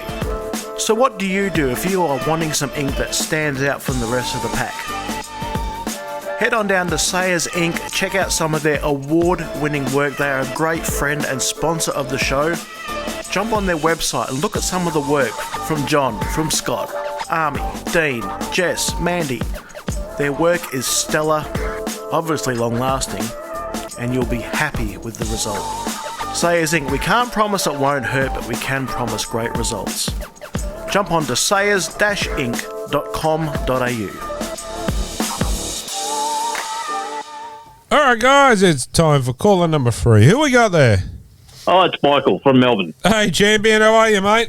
So what do you do if you are wanting some ink that stands out from the rest of the pack? Head on down to Sayers Ink, check out some of their award-winning work. They are a great friend and sponsor of the show. Jump on their website and look at some of the work from John, from Scott, Army, Dean, Jess, Mandy. Their work is stellar, obviously long-lasting, and you'll be happy with the result. Sayers Ink, we can't promise it won't hurt, but we can promise great results. Jump on to sayers-ink.com.au. All right, guys, it's time for caller number 3. Who we got there? Oh, it's Michael from Melbourne. Hey, champion, how are you, mate?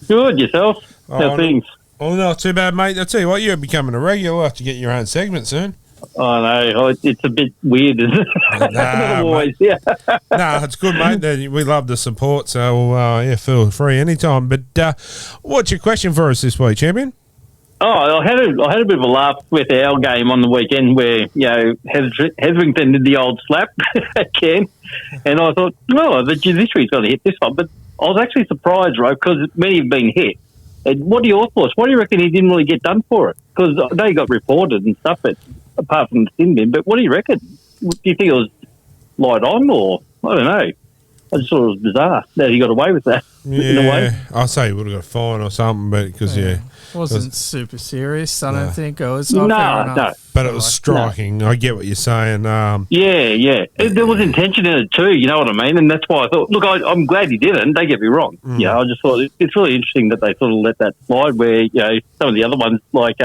Good, yourself? How things? Oh, not too bad, mate. I'll tell you what, you're becoming a regular. You'll have to get your own segment soon. Oh, no, it's a bit weird, isn't it? Nah, always, yeah. Nah, it's good, mate. We love the support, so, yeah, feel free anytime. But what's your question for us this week, champion? Oh, I had a bit of a laugh with our game on the weekend where, you know, Hetherington did the old slap again. And I thought, oh, the judiciary's got to hit this one. But I was actually surprised, right, because many have been hit. And what are your thoughts? Why do you reckon he didn't really get done for it? Because I know he got reported and stuff, apart from the sin bin. But what do you reckon? Do you think it was light on or, I don't know. I just thought it was bizarre that he got away with that. In a way. I'll say he would have got a fine or something, but because, It wasn't super serious, I don't think. It was No. But it was striking. I get what you're saying. Yeah. There was intention in it too, you know what I mean? And that's why I thought, look, I'm glad he didn't. Don't get me wrong. Yeah, I just thought it's really interesting that they sort of let that slide where, you know, some of the other ones, like,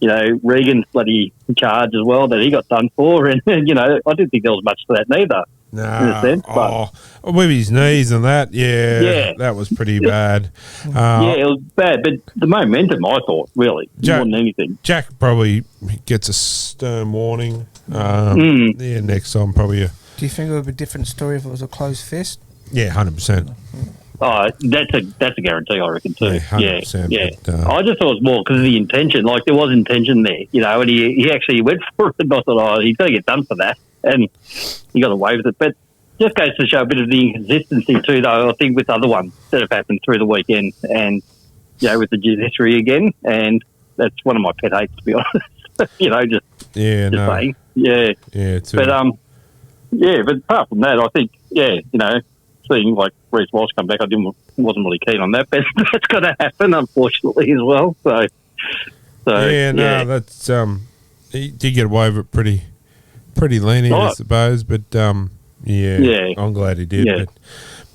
you know, Regan's bloody charge as well that he got done for. And, you know, I didn't think there was much to that neither. Nah, in a sense, but with his knees and that, yeah, that was pretty bad. Yeah, it was bad, but the momentum, I thought, really, more than anything. Jack probably gets a stern warning. Yeah, next time probably. Do you think it would be a different story if it was a closed fist? Yeah, 100%. Oh, that's a guarantee, I reckon too. Yeah, 100%. Yeah. But, I just thought it was more because of the intention. Like there was intention there, you know, and he actually went for it. And I thought, oh, he's got to get done for that, and he got away with it. But just goes to show a bit of the inconsistency too, though. I think with other ones that have happened through the weekend, and you know, with the judiciary again, and that's one of my pet hates, to be honest. You know, just saying, yeah, too. But but apart from that, I think you know, seeing like Reece Walsh come back, I wasn't really keen on that, but that's got to happen, unfortunately, as well. So that's he did get away with it pretty lenient, I suppose, but I'm glad he did. Yeah. But,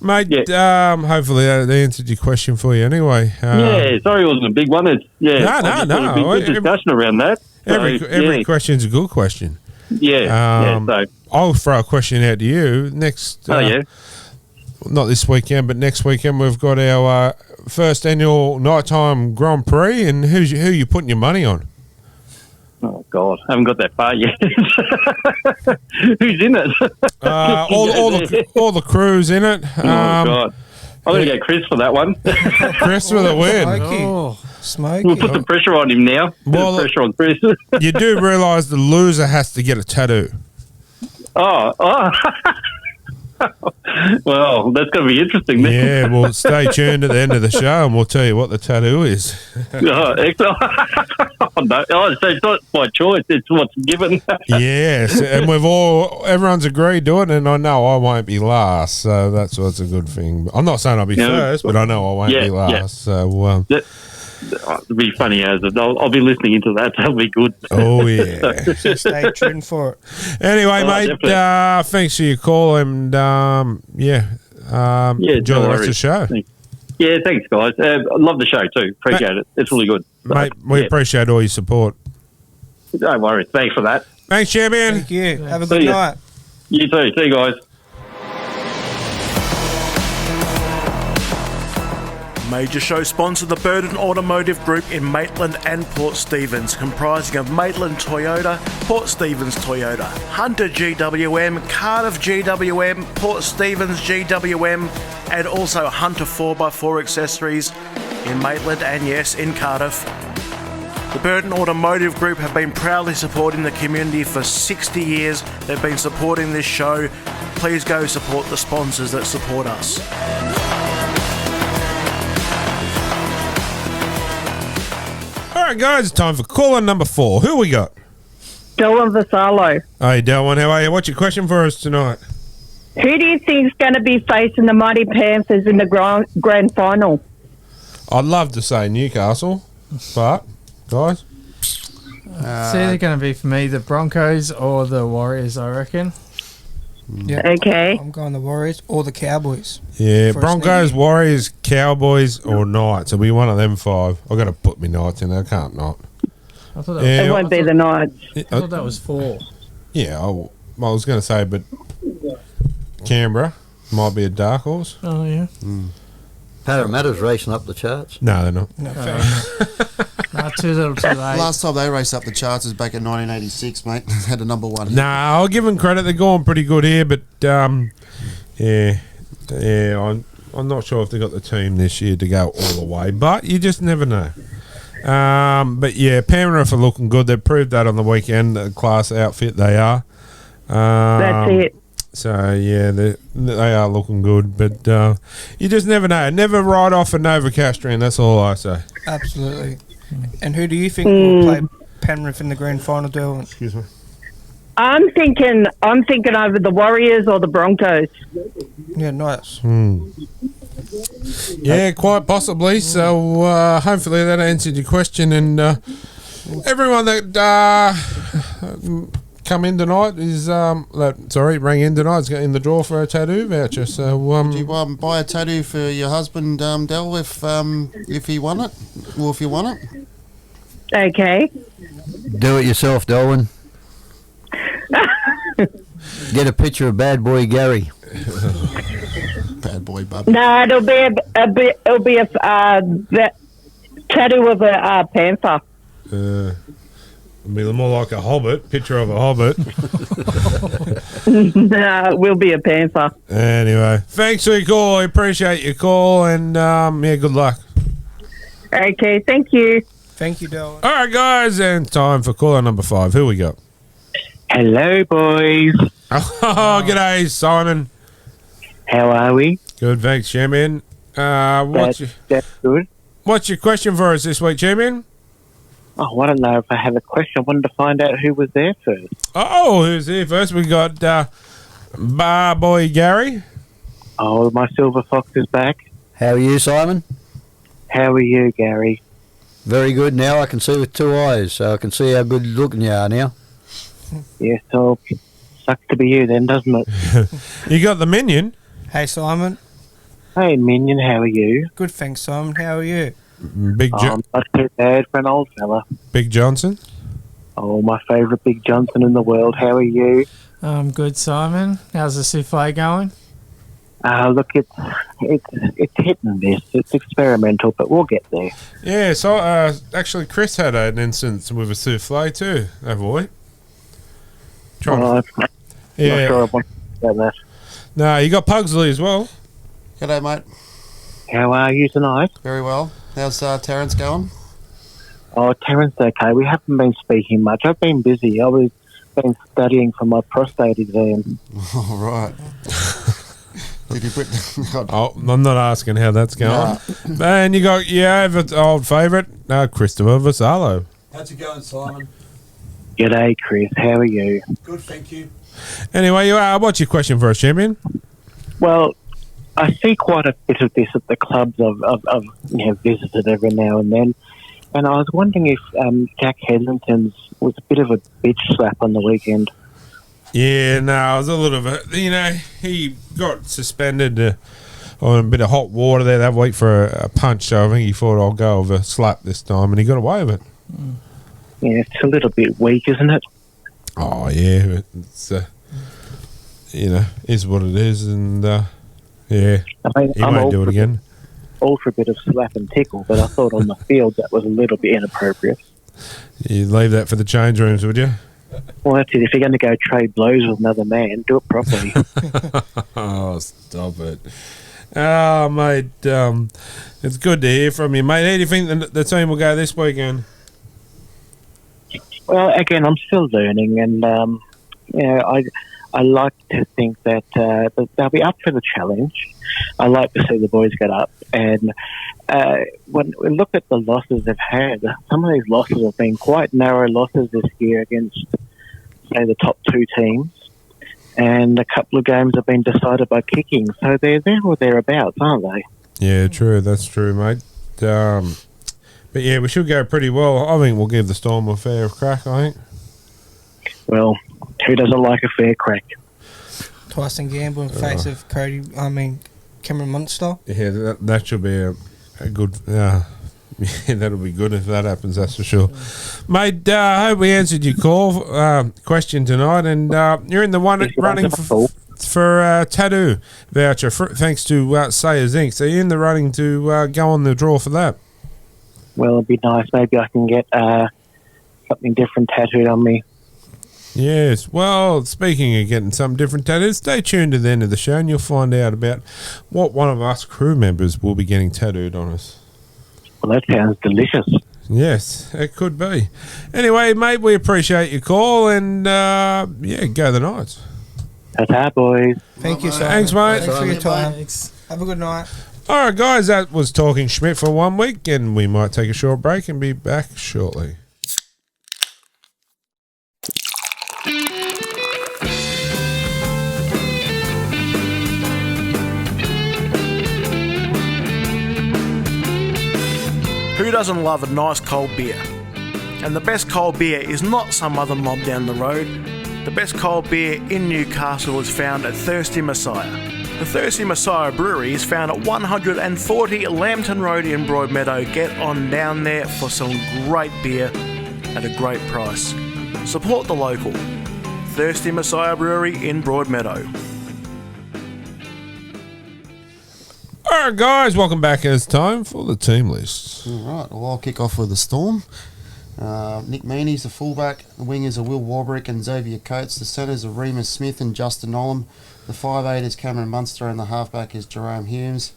mate, hopefully that answered your question for you anyway. Sorry it wasn't a big one. It's No. Big discussion around that. Every question's a good question. So I'll throw a question out to you next. Not this weekend, but next weekend we've got our first annual nighttime Grand Prix, and who you putting your money on? Oh God, I haven't got that far yet. Who's in it? All the crews in it. Oh God, I'm going to go Chris for that one. Chris for the win. Smoky. We'll put the pressure on him now. Well, pressure on Chris. You do realise the loser has to get a tattoo. Oh. Well, that's going to be interesting then. Yeah, well, stay tuned at the end of the show and we'll tell you what the tattoo is. Excellent. So it's not my choice, it's what's given. Yes, and everyone's agreed to it, and I know I won't be last, so that's what's a good thing. I'm not saying I'll be first, but I know I won't be last. So, It'll be funny as it. I'll be listening into that. That'll be good. Oh, yeah. So stay tuned for it. Anyway, mate, definitely. thanks for your call and, enjoy the rest of the show. Yeah, thanks, guys. I love the show too. Appreciate it. It's really good. Mate, we appreciate all your support. No worries. Thanks for that. Thanks, champion. Thank you. Have a good night. You too. See you guys. Major show sponsor, the Burden Automotive Group in Maitland and Port Stephens, comprising of Maitland Toyota, Port Stephens Toyota, Hunter GWM, Cardiff GWM, Port Stephens GWM, and also Hunter 4x4 accessories in Maitland and, yes, in Cardiff. The Burden Automotive Group have been proudly supporting the community for 60 years. They've been supporting this show. Please go support the sponsors that support us. All right, guys, it's time for caller number 4. Who we got? Dylan Vassallo. Hey, Delwyn, how are you? What's your question for us tonight? Who do you think is going to be facing the Mighty Panthers in the grand final? I'd love to say Newcastle, but, guys? It's either going to be for me the Broncos or the Warriors, I reckon. Yeah. Okay. I'm going the Warriors or the Cowboys. Yeah, For a Broncos, sneaky. Warriors, Cowboys, or Knights. It'll be one of them 5. I've got to put my Knights in there. I can't not. I thought that Yeah. It won't be the Knights. I thought that was 4. Yeah, I was going to say, but Canberra might be a dark horse. Oh, yeah. Parramatta's racing up the charts. No, they're not. No, fair enough. No, too little, too late. Last time they raced up the charts was back in 1986, mate. Had a number 1 hit. Nah, I'll give them credit. They're going pretty good here, but yeah, I'm not sure if they got the team this year to go all the way, but you just never know. But yeah, Penrith are looking good. They proved that on the weekend. The class outfit they are. That's it. So yeah, they are looking good, but you just never know. Never write off a Novocastrian. That's all I say. Absolutely. And who do you think will play Penrith in the grand final, Dylan? Excuse me. I'm thinking over the Warriors or the Broncos. Yeah, nice. Yeah, quite possibly. So hopefully that answered your question. And everyone that come in tonight is rang in tonight is in the draw for a tattoo voucher. So Would you buy a tattoo for your husband, Del, if he won it, or if you want it? Okay. Do it yourself, Darwin. Get a picture of Bad Boy Gary. Bad boy, Bubby. No, it'll be a tattoo of a panther. it'll be more like a hobbit, picture of a hobbit. No, it will be a panther. Anyway, thanks for your call. I appreciate your call, and good luck. Okay, thank you. Thank you, Dylan. All right, guys, and time for caller number 5. Who we got? Hello, boys. Oh, g'day, Simon. How are we? Good, thanks, champion. That's good. What's your question for us this week, champion? Oh, I don't know if I have a question. I wanted to find out who was there first. Oh, who's here first? We got Bar Boy Gary. Oh, my silver fox is back. How are you, Simon? How are you, Gary? Very good. Now I can see with 2 eyes, so I can see how good looking you are now. Yes, so sucks to be you then, doesn't it? You got the minion. Hey, Simon. Hey, Minion, how are you? Good, thanks, Simon. How are you? Big not too bad for an old fella. Big Johnson. Oh, my favourite Big Johnson in the world. How are you? I'm good, Simon. How's the souffle going? Look, it's hit and miss. It's experimental, but we'll get there. Yeah, so actually Chris had an instance with a souffle too, have we? Not sure I want to say that. No, you got Pugsley as well. G'day, mate. How are you tonight? Very well. How's Terence going? Oh, Terence, okay. We haven't been speaking much. I've been busy. I've been studying for my prostate exam. All right. Did you put? I'm not asking how that's going. And you got your old favourite, Christopher Vassallo. How's it going, Simon? G'day, Chris. How are you? Good, thank you. Anyway, what's your question for us, champion? Well, I see quite a bit of this at the clubs I've visited every now and then. and I was wondering if Jack Hetherington's was a bit of a bitch slap on the weekend. Yeah, no, it was a little bit. He got suspended on a bit of hot water there that week for a punch, so I think he thought I'll go with a slap this time, and he got away with it. Yeah, it's a little bit weak, isn't it? Oh, yeah, it's, is what it is, and, yeah, I mean, he won't do it again. All for a bit of slap and tickle, but I thought on the field that was a little bit inappropriate. You'd leave that for the change rooms, would you? Well, that's it. If you're going to go trade blows with another man, do it properly. Oh, stop it. Oh, mate, it's good to hear from you, mate. How do you think the team will go this weekend? Well, again, I'm still learning, and I like to think that they'll be up for the challenge. I like to see the boys get up, and when we look at the losses they've had, some of these losses have been quite narrow losses this year against, say, the top two teams, and a couple of games have been decided by kicking, so they're there or thereabouts, aren't they? Yeah, true. That's true, mate. But yeah, we should go pretty well. I think we'll give the Storm a fair crack, I think. Well, who doesn't like a fair crack? Tyson Gamble in face of Cameron Munster. Yeah, that should be a good... yeah, that'll be good if that happens, that's for sure. Mate, I hope we answered your question tonight, and you're in the running for tattoo voucher, thanks to Sayers Inc. So you're in the running to go on the draw for that. Well, it'd be nice. Maybe I can get something different tattooed on me. Yes. Well, speaking of getting something different tattooed, stay tuned to the end of the show and you'll find out about what one of us crew members will be getting tattooed on us. Well, that sounds delicious. Yes, it could be. Anyway, mate, we appreciate your call, and go the Knights. Ta-ta, boys. Thank you, sir. Thanks, mate. Thanks for your time. Have a good night. All right, guys, that was Talking Schmidt for 1 week, and we might take a short break and be back shortly. Who doesn't love a nice cold beer? And the best cold beer is not some other mob down the road. The best cold beer in Newcastle is found at Thirsty Messiah. The Thirsty Messiah Brewery is found at 140 Lambton Road in Broadmeadow. Get on down there for some great beer at a great price. Support the local. Thirsty Messiah Brewery in Broadmeadow. All right, guys, welcome back. It's time for the team list. All right, well, I'll kick off with the Storm. Nick Meaney's the fullback. The wingers are Will Warbrick and Xavier Coates. The centres are Remus Smith and Justin Olam. The 5'8 is Cameron Munster and the halfback is Jerome Humes.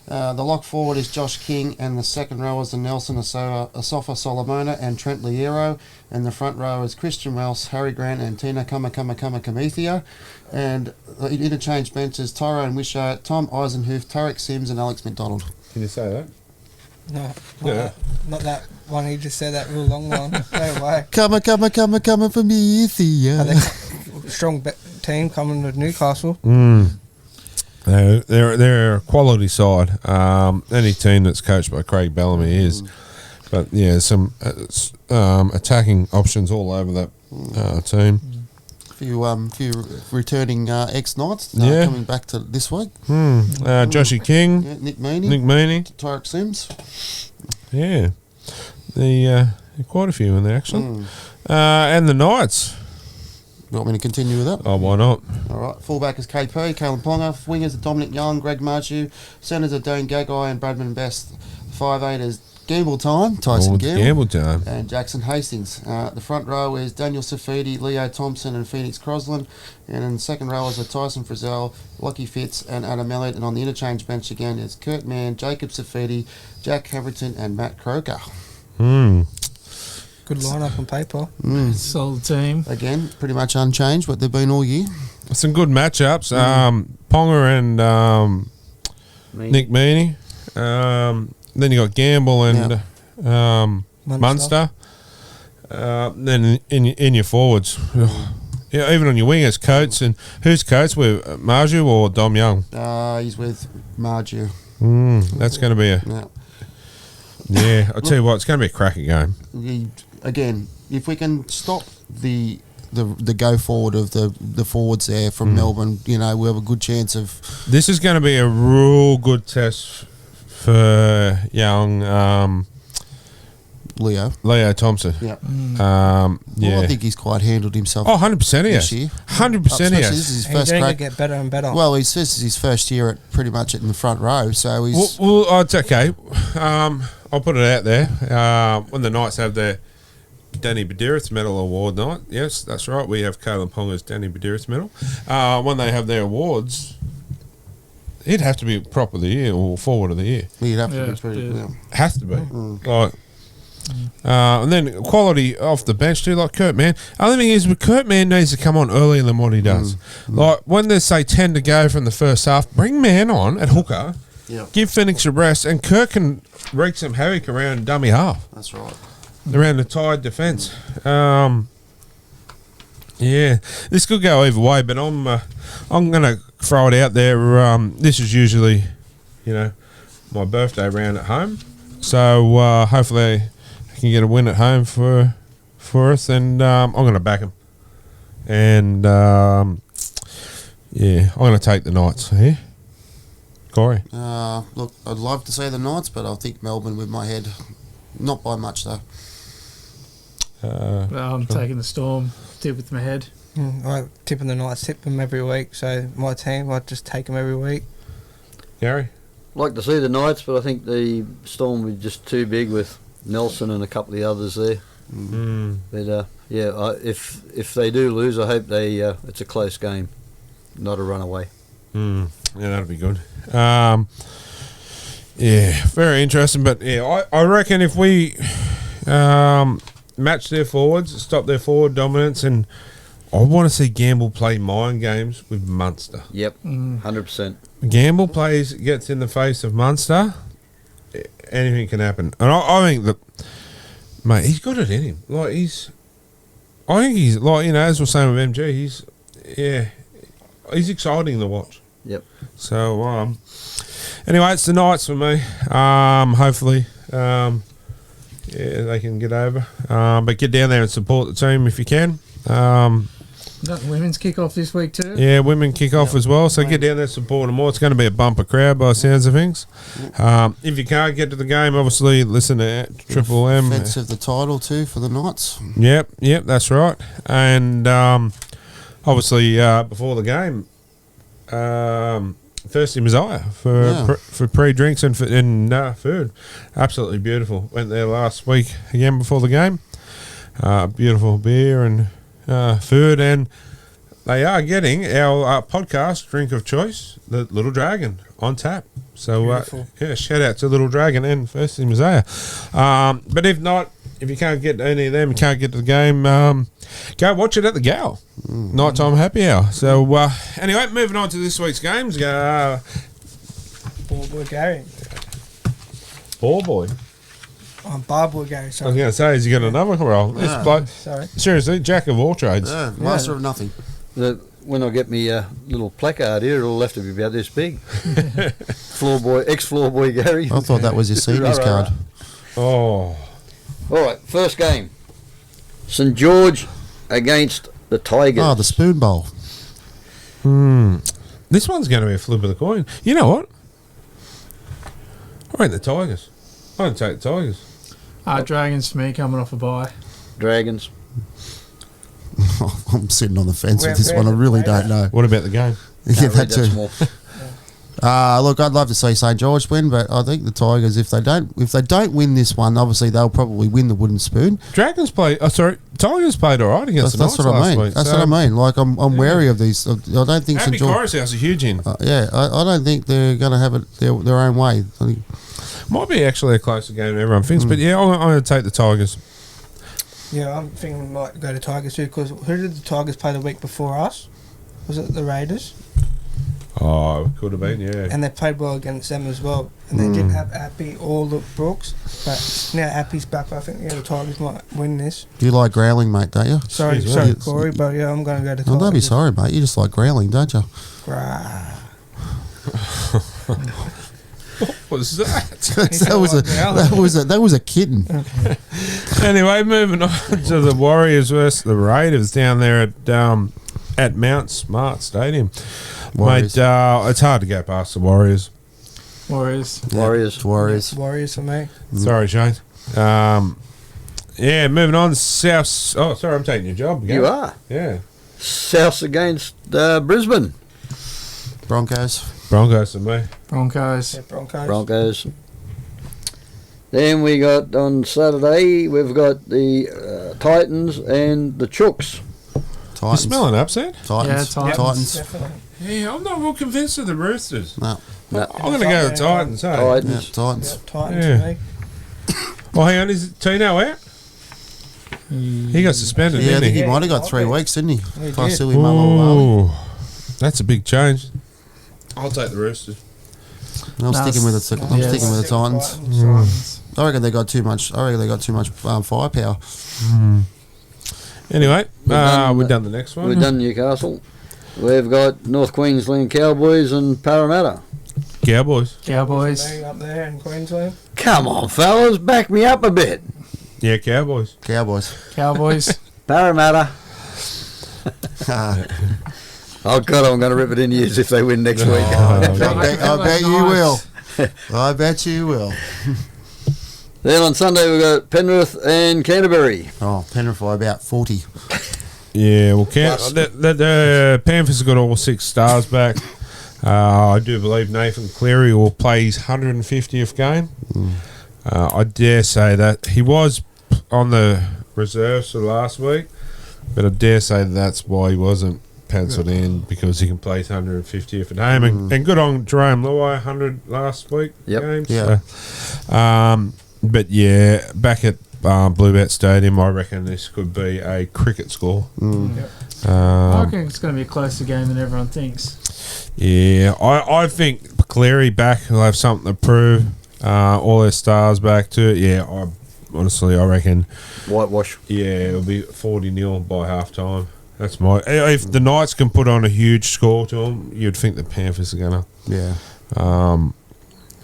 The lock forward is Josh King, and the second rowers are Nelson Asofa Solomona and Trent Liero, and the front row is Christian Wells, Harry Grant and Tina Kamithia, and the interchange benches Tyrone Wishart, Tom Eisenhuth, Tarek Sims and Alex McDonald. Can you say that? No, not that one. He just said that real long one. No way. Coming from Ethiopia. Strong team coming to Newcastle. They're a quality side. Any team that's coached by Craig Bellamy is. But yeah, some attacking options all over that team. Few returning ex-Knights coming back to this week. Joshy King, Nick Meaney, Tarek Sims. Yeah, quite a few in there actually. And the Knights. You want me to continue with that? Oh, why not? All right. Fullback is KP, Kalen Ponga. Wingers are Dominic Young, Greg Marchu. Centres are Dane Gagai and Bradman Best. 5'8 is Gamble Time, Tyson Gamble Time. And Jackson Hastings. The front row is Daniel Safidi, Leo Thompson and Phoenix Crosland. And in the second rowers are Tyson Frizzell, Lockie Fitz and Adam Elliott. And on the interchange bench again is Kurt Mann, Jacob Safidi, Jack Haverton and Matt Croker. Good lineup on paper. Solid team. Again, pretty much unchanged what they've been all year. Some good matchups. Ponga and Nick Meaney. Then you got Gamble and Munster. Then in your forwards, even on your wingers, Coates. And who's Coates with, Marju or Dom Young? He's with Marju. That's going to be Yeah, I'll tell you what, it's going to be a cracking game. Again, if we can stop the go forward of the forwards there from Melbourne, we have a good chance of. This is going to be a real good test for young Leo Thompson. Yeah. Yeah. Well, I think he's quite handled himself. Oh, 100% he this has. year. 100% he has. This is his He's first going to crack. get better and better. Well, this is his first year at pretty much in the front row, so he's. Well, it's okay. I'll put it out there. When the Knights have their Danny Badiris Medal Award night, yes, that's right. We have Kalen Ponga's Danny Badiris Medal. When they have their awards, it'd have to be prop of the year or forward of the year. He'd have to be pretty. Yeah. Has to be. Like. And then quality off the bench too, like Kurt Mann. Only thing is, Kurt Mann needs to come on earlier than what he does. Like when there's say 10 to go from the first half, bring Mann on at hooker. Yeah. Give Phoenix a rest, and Kurt can wreak some havoc around dummy half. That's right. Around the tied defence. Yeah, this could go either way, but I'm going to throw it out there. This is usually, my birthday round at home, so hopefully I can get a win at home for us, and I'm going to back him. And I'm going to take the Knights here. Corey? Look, I'd love to say the Knights, but I'll think Melbourne with my head. Not by much, though. I'm taking the Storm. Tip with my head. I tip in the Knights, tip them every week. So my team, I just take them every week. Gary? Like to see the Knights, but I think the Storm will be just too big with Nelson and a couple of the others there. But if they do lose, I hope it's a close game, not a runaway. Yeah, that'll be good. Very interesting. But I reckon if we match their forwards, stop their forward dominance, and I want to see Gamble play mind games with Munster. Yep, 100%. Gamble gets in the face of Munster, anything can happen. And I think that, mate, he's got it in him. I think he's as we're saying with MG, he's exciting to watch. Yep. So anyway, it's the Knights for me. Hopefully, they can get over. But get down there and support the team if you can. Women's kick-off this week too. Yeah, women kick off as well. So get down there, support them more. It's going to be a bumper crowd by the sounds of things. If you can't get to the game, obviously listen to Triple M. Defence of the title too for the Knights. Yep, that's right. And obviously before the game, Thirsty Messiah for pre-drinks and food. Absolutely beautiful. Went there last week again before the game. Beautiful beer and food, and they are getting our podcast drink of choice, the Little Dragon, on tap. So shout out to Little Dragon and Thirsty Messiah. But if not, if you can't get any of them, you can't get to the game, go watch it at the Gal. Nighttime happy hour. So anyway, moving on to this week's games. Ball boy Gary. Ball boy. Bar boy Gary. I Sorry. was going to say, has he got another role? This bloke, sorry. Seriously, jack of all trades. Master of nothing. When I get me little placard here, it'll have to be about this big. Ex-floor boy Gary. I thought that was your seniors card. Oh. All right, first game. St. George against the Tigers. Oh, the Spoon Bowl. This one's going to be a flip of the coin. You know what? I reckon the Tigers. I'm going to take the Tigers. Dragons for me, coming off a bye. Dragons. I'm sitting on the fence with this one. I really don't know. What about the game? Yeah, that too. Look, I'd love to see St. George win, but I think the Tigers, if they don't win this one, obviously they'll probably win the wooden spoon. Tigers played all right against the Knights last week. That's what I mean. Like I'm wary of these. I don't think Happy St. George. Chorus House a huge in. I don't think they're going to have it their own way. I think might be actually a closer game than everyone thinks, but I'm going to take the Tigers. Yeah, I'm thinking we might go to Tigers too, because who did the Tigers play the week before us? Was it the Raiders? Oh, could have been, yeah. And they played well against them as well. And they didn't have Appy or the Brooks, but now Appy's back. I think the Tigers might win this. You like growling, mate, don't you? Sorry, Corey, but yeah, I'm going to go to Tigers. Oh, don't be sorry, mate. You just like growling, don't you? What was that? that was a kitten. Anyway, moving on to the Warriors versus the Raiders down there at Mount Smart Stadium. Warriors. Mate, it's hard to go past the Warriors. Warriors. Warriors for me. Sorry, Shane. Yeah, moving on. South. Oh, sorry, I'm taking your job. You are. Yeah. South against Brisbane. Broncos for me. Broncos. Yeah, Broncos. Broncos. Then we got on Saturday, we've got the Titans and the Chooks. You smelling upset? Titans. Yeah, Titans. Definitely. Yeah, I'm not real convinced of the Roosters. No. No. I'm going to go with Titans, hey? Titans. Yeah, Titans. Yep, Titans Yeah. for me. Oh, hang on, is Tino out? He got suspended, Yeah, I didn't think he? he might have got 3 weeks, didn't he? he did. Taisui Malawali. Ooh, that's a big change. I'll take the Roosters. I'm sticking with the Titans. Titans. I reckon they got too much. Firepower. Anyway, done we've done the next one. We've done Newcastle. We've got North Queensland Cowboys and Parramatta. Cowboys. Cowboys. Me up there in Queensland. Come on, fellas, back me up a bit. Yeah, Cowboys. Cowboys. Parramatta. Oh, God, I'm going to rip it in years if they win next week. I bet you will. I bet you will. Then on Sunday we've got Penrith and Canterbury. Oh, Penrith by about 40. Yeah, well, the Panthers have got all 6 stars back. I do believe Nathan Cleary will play his 150th game. I dare say that. He was on the reserves for last week, but I dare say that's why he wasn't penciled in, because he can play his 150th at home. And good on Jerome Luai, 100 last week games. Yeah. So, but yeah, back at Bluebet Stadium, I reckon this could be a cricket score. I reckon it's going to be a closer game than everyone thinks. Yeah, I think Cleary back will have something to prove. All their stars back to it. Yeah, I reckon whitewash. Yeah, it'll be 40-0 by half time. That's my. If the Knights can put on a huge score to them, you'd think the Panthers are gonna. Yeah.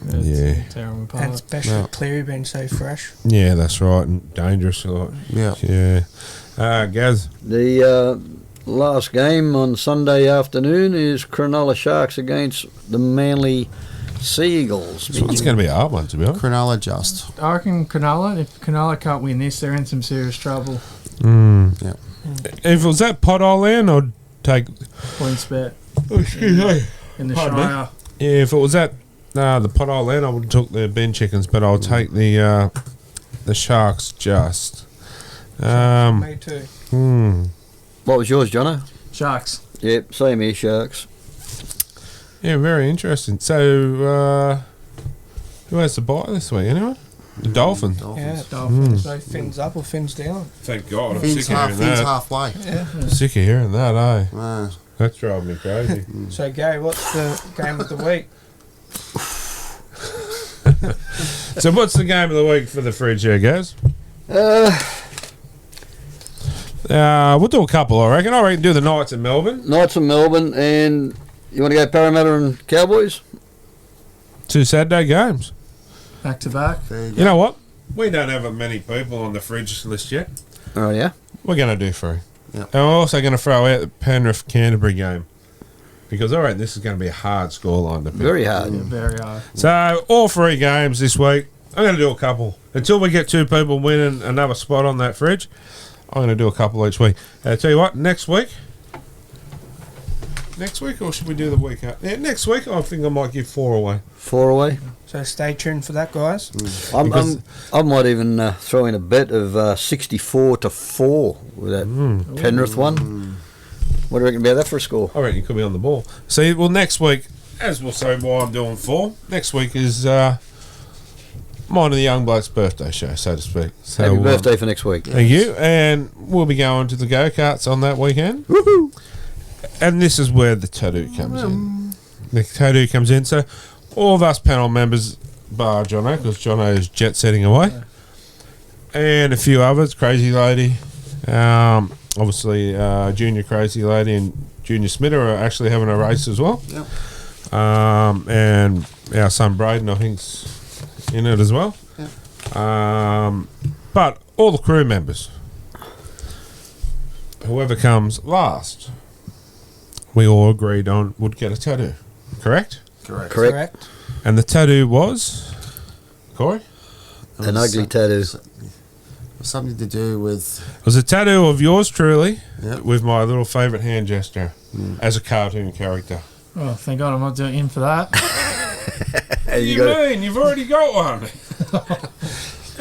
Yeah. Tearing apart. And especially Cleary being so fresh. Yeah, that's right, and dangerous. Yeah. Gaz. The last game on Sunday afternoon is Cronulla Sharks against the Manly Sea Eagles. It's going to be a hard one, to be honest. Cronulla just. I reckon Cronulla, if Cronulla can't win this, they're in some serious trouble. Yeah. If it was that Pothole land, I'd take Points bet. In the Pardon me? Shire. Yeah, if it was that the Pothole land, I would have took the Ben Chickens, but I'll take the Sharks just. Me too. What was yours, Jono? Sharks. Yep, same here, Sharks. Yeah, very interesting. So, who has the bye this week? Anyone? The Dolphins. Yeah, Dolphins. So fins up or fins down. Thank God. I'm Fins sick of hearing that. halfway. Yeah. Sick of hearing that, eh? That's driving me crazy. So Gary, what's the game of the week? So, what's the game of the week for the fridge here, guys? We'll do a couple, I reckon. I reckon do the Knights in Melbourne. Knights in Melbourne, and you want to go Parramatta and Cowboys? 2 Saturday games. Back to back. You know what? We don't have many people on the fridge list yet. Oh, yeah? We're going to do 3. Yep. And we're also going to throw out the Penrith Canterbury game, because I reckon this is going to be a hard scoreline to pick. Very hard. Yeah, very hard. So, all 3 games this week. I'm going to do a couple. Until we get 2 people winning another spot on that fridge, I'm going to do a couple each week. Tell you what, next week, or should we do the week out? Yeah, next week, I think I might give 4 away. 4 away? So stay tuned for that, guys. I might even throw in a bet of 64-4 with that Penrith one. What do you reckon about that for a score? I reckon you could be on the ball. See, well, next week, as we'll say why I'm doing 4, next week is mine and the young bloke's birthday show, so to speak. So, Happy birthday for next week. Thank you. And we'll be going to the go-karts on that weekend. Woohoo! And this is where the tattoo comes in. The tattoo comes in. So all of us panel members, bar Jono, because Jono is jet-setting away, and a few others, Crazy Lady, obviously Junior Crazy Lady and Junior Smitter are actually having a race as well. Yep. And our son Braden, I think's in it as well. But all the crew members, whoever comes last, we all agreed on would get a tattoo. Correct? Correct. And the tattoo was, Corey? An ugly tattoo. Something to do with... It was a tattoo of yours truly, Yep. with my little favourite hand gesture as a cartoon character. Oh, thank God I'm not doing in for that. What do you mean? You've already got one.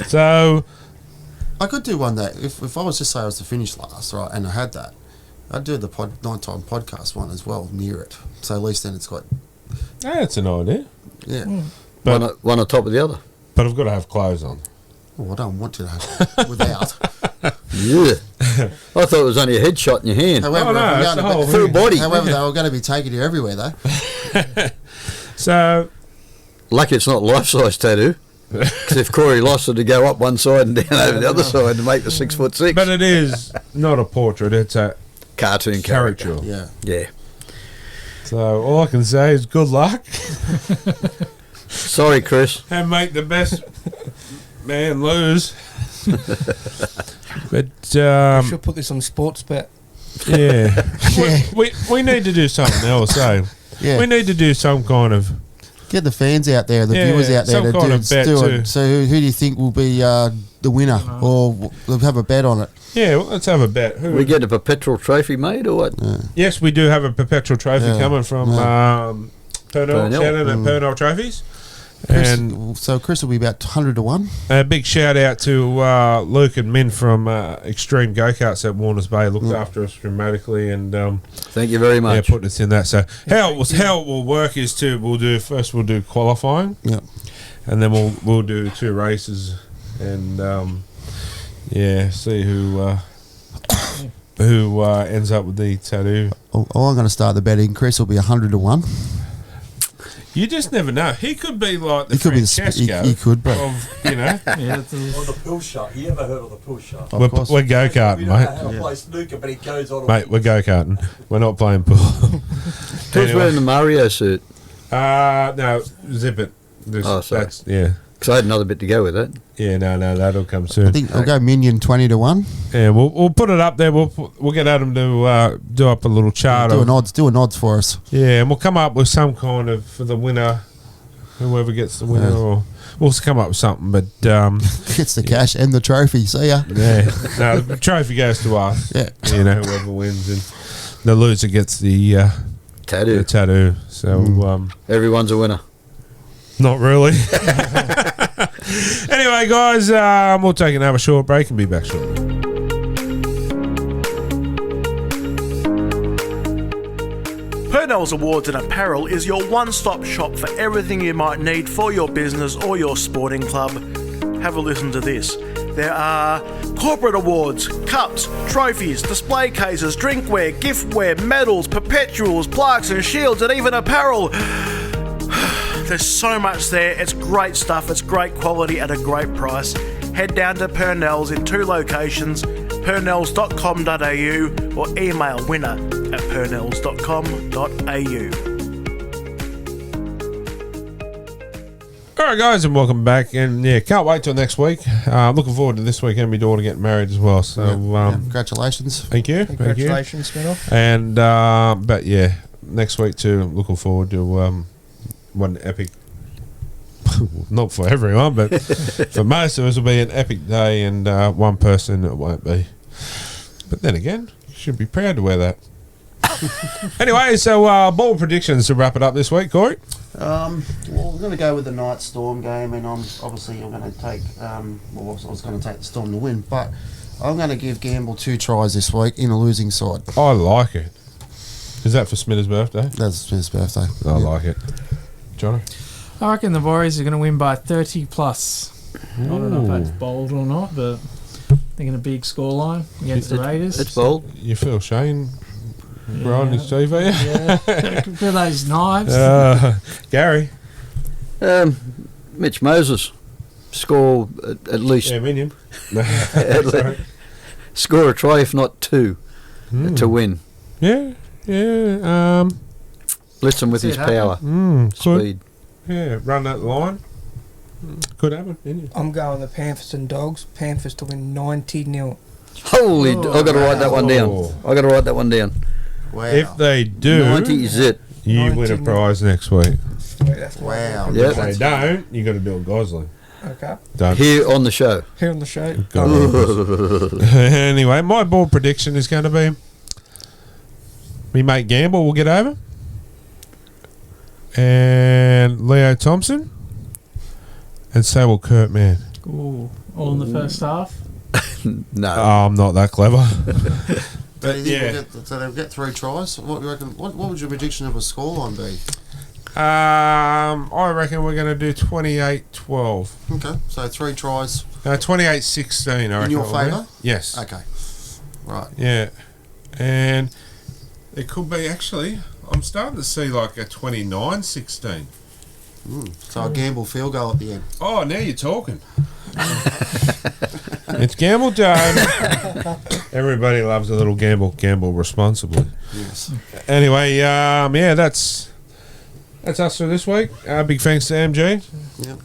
So... I could do one that, if I was just say I was to finish last, right, and I had that, I'd do the nighttime podcast one as well, near it. So at least then it's got... That's an idea. Yeah. But one on top of the other. But I've got to have clothes on. Well, I don't want to have without. Yeah. I thought it was only a headshot in your hand. However, it's the whole full thing. body. However, they were going to be taking you everywhere, though. So... Lucky it's not life-size tattoo. Because if Corey lost it, to go up one side and down over the other side to make the 6'6". But it is not a portrait, it's a cartoon character. Yeah. Yeah. So all I can say is good luck. Sorry, Chris. And make the best man lose. But We should put this on sports bet. yeah. we need to do something else, eh? Yeah. We need to do some kind of... Get the fans out there, the viewers out there some to kind of bet do too. it. So who do you think will be the winner? Or we'll have a bet on it. Yeah, well, let's have a bet. We get a perpetual trophy made or what? Yes, we do have a perpetual trophy Yeah. coming from Purnell, Shannon at Purnell Trophies. So Chris will be about 100 to 1. A big shout out to Luke and Min from Extreme Go-Karts at Warners Bay. Looked after us dramatically and thank you very much. Yeah, putting us in that. So how it will work is we'll do qualifying. Yeah. And then we'll do 2 races and see who ends up with the tattoo. Oh, I'm going to start the betting. Chris will be 100 to 1. You just never know. He could be like the He could be the Francesco he could be. of, you know. Or the pull shot. You ever heard of the pull shot? We're go-karting, We don't know how mate. to play snooker, but it goes on. Mate, we're go-karting. We're not playing pool. Who's wearing the Mario suit? No, zip it. Oh, sorry. That's, yeah. Because I had another bit to go with it. Yeah, no, that'll come soon. I think I'll go Minion 20 to 1. Yeah, we'll put it up there. We'll get Adam to do up a little chart. Do an odds for us. Yeah, and we'll come up with some kind of for the winner, whoever gets the winner, or we'll come up with something. But gets the cash and the trophy. See ya. Yeah, no, the trophy goes to us. Yeah, you know, whoever wins, and the loser gets the tattoo. The tattoo. So everyone's a winner. Not really. Anyway, guys, we'll take another short break and be back shortly. Purnell's Awards and Apparel is your one-stop shop for everything you might need for your business or your sporting club. Have a listen to this. There are corporate awards, cups, trophies, display cases, drinkware, giftware, medals, perpetuals, plaques and shields, and even apparel. There's so much there. It's great stuff. It's great quality at a great price. Head down to Purnell's in 2 locations, purnells.com.au or email winner@purnells.com.au. All right, guys, and welcome back. And yeah, can't wait till next week. Looking forward to this weekend. My daughter getting married as well. So congratulations. Thank you. Congratulations, Spinner. And but yeah, next week too. Looking forward to one epic. Not for everyone, but for most of us, will be an epic day, and one person it won't be. But then again, you should be proud to wear that. Anyway, so ball predictions to wrap it up this week, Corey. Well, we're going to go with the Knights Storm game, and I'm going to take. I was going to take the Storm to win, but I'm going to give Gamble 2 tries this week in a losing side. I like it. Is that for Smitter's birthday? That's Smitter's birthday. I like it. Johnny? I reckon the Warriors are going to win by 30 plus. I don't know if that's bold or not, but thinking a big scoreline against the Raiders. It's bold. You feel Shane grinding his teeth, are you? Yeah. Feel those knives. Gary? Mitch Moses. Score at least. Yeah, Minion. Score a try, if not 2, to win. Yeah. Blitz him with his power. Speed. Yeah, run that line. Could happen, didn't you? I'm going the Panthers and Dogs. Panthers to win 90-0. Holy! I got to write that one down. I got to write that one down. Wow. If they do, 90 is it. You win a prize next week. Wow. If they don't, you got to do a Gosling. Okay. Done. Here on the show. Here on the show. Anyway, my board prediction is going to be me mate Gamble will get over, and Leo Thompson, and so will Kurt Mann. Ooh, all in the first half. No, I'm not that clever. But yeah. So they'll get 3 tries. What do you reckon? What would your prediction of a scoreline be? I reckon we're going to do 28-12. Okay, so 3 tries. 28-16, I reckon. In your it will be. favour? Yes. Okay. Right. Yeah. And it could be actually, I'm starting to see like a 29-16. So a gamble field goal at the end. Oh, now you're talking. It's gamble time. Everybody loves a little gamble. Gamble responsibly. Yes. Anyway, yeah, that's us for this week. Big thanks to MG. Yep.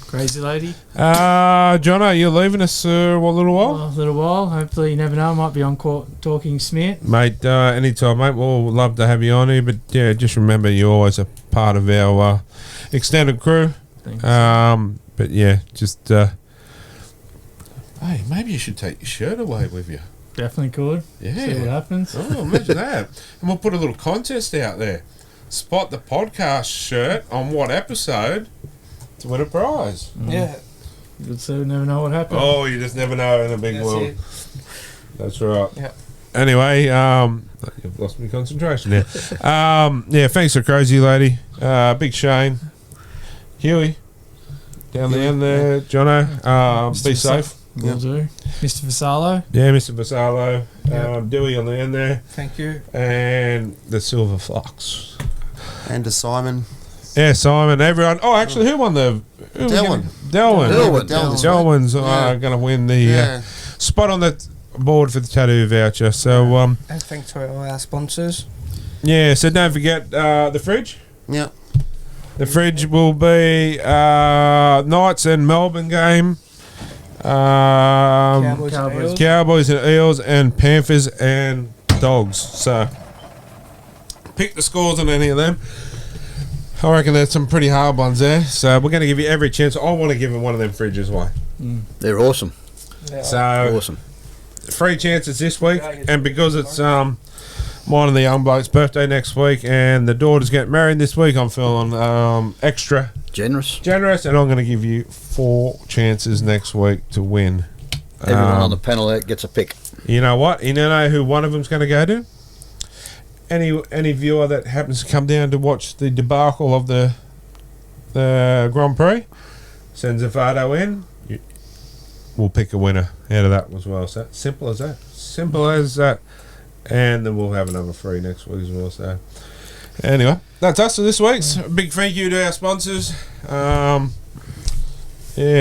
Crazy lady. Jono, you're leaving us what, a little while? A little while. Hopefully, you never know. I might be on court talking Smith. Mate, anytime, mate. We'll love to have you on here. But yeah, just remember you're always a part of our extended crew. Thanks. But yeah, just hey, maybe you should take your shirt away with you. Definitely could. Yeah. See what happens. Oh, imagine that. And we'll put a little contest out there. Spot the podcast shirt on what episode to win a prize. Yeah. Good, so never know what happens. Oh, you just never know in a big world. It. That's right. Yeah. Anyway, you've lost my concentration there. Yeah, thanks for Crazy Lady. Big Shane. Huey. Down the end there. Jono. Be safe. Will do. Mr. Vassallo. Yeah, Mr. Vassallo. Dewey on the end there. Thank you. And the Silver Fox. And to Simon. Yeah, Simon, everyone. Oh, actually, who won the... Delwyn. Delwyn's going to win the spot on the board for the tattoo voucher. So, and thanks to all our sponsors. Yeah, so don't forget the fridge. Yeah. The fridge will be Knights and Melbourne game. Cowboys and Eels and Panthers and Dogs. So pick the scores on any of them. I reckon there's some pretty hard ones there. So we're going to give you every chance. I want to give them one of them fridges away. They're awesome. So awesome. 3 chances this week, and because it's mine and the young bloke's birthday next week, and the daughter's getting married this week, I'm feeling extra generous, and I'm going to give you 4 chances next week to win. Everyone on the panel gets a pick. You know what? You know who one of them's going to go to? Any viewer that happens to come down to watch the debacle of the Grand Prix sends a photo in. We'll pick a winner out of that as well. So simple as that. Simple as that. And then we'll have another 3 next week as well. So anyway, that's us for this week's. A big thank you to our sponsors. Yeah,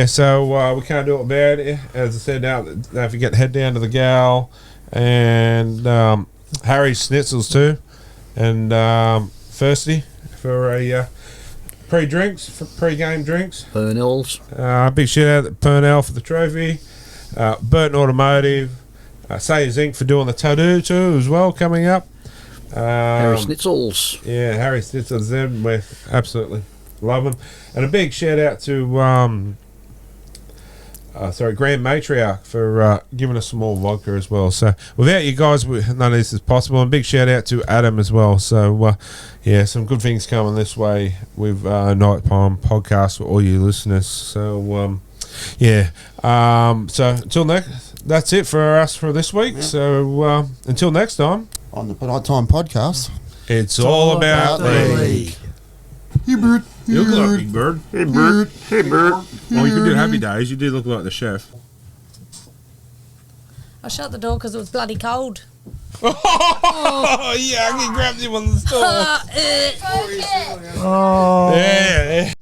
so we can't do it without it. As I said, now don't forget to head down to the Gal and Harry's Schnitzels too, and Thirsty for a pre-game drinks. Purnell's. Big shout out to Purnell for the trophy. Burton Automotive. Sayers Inc. for doing the tattoo too as well coming up. Harry Schnitzels. Yeah, Harry Schnitzels. Them we absolutely love them. And a big shout out to Grand Matriarch for giving us some more vodka as well. So without you guys, none of this is possible. And big shout out to Adam as well. So yeah, some good things coming this way with Nighttime Podcast for all you listeners. So yeah. So until next, that's it for us for this week. Yeah. So until next time on the Nighttime Podcast, it's all about the league. Hey, Bird. You look like Big Bird. Hey, Bird. Hey, Bird. Oh, you could do Happy Days. You did look like the chef. I shut the door because it was bloody cold. Oh, yeah, he grabbed him on the store. Oh. Yeah.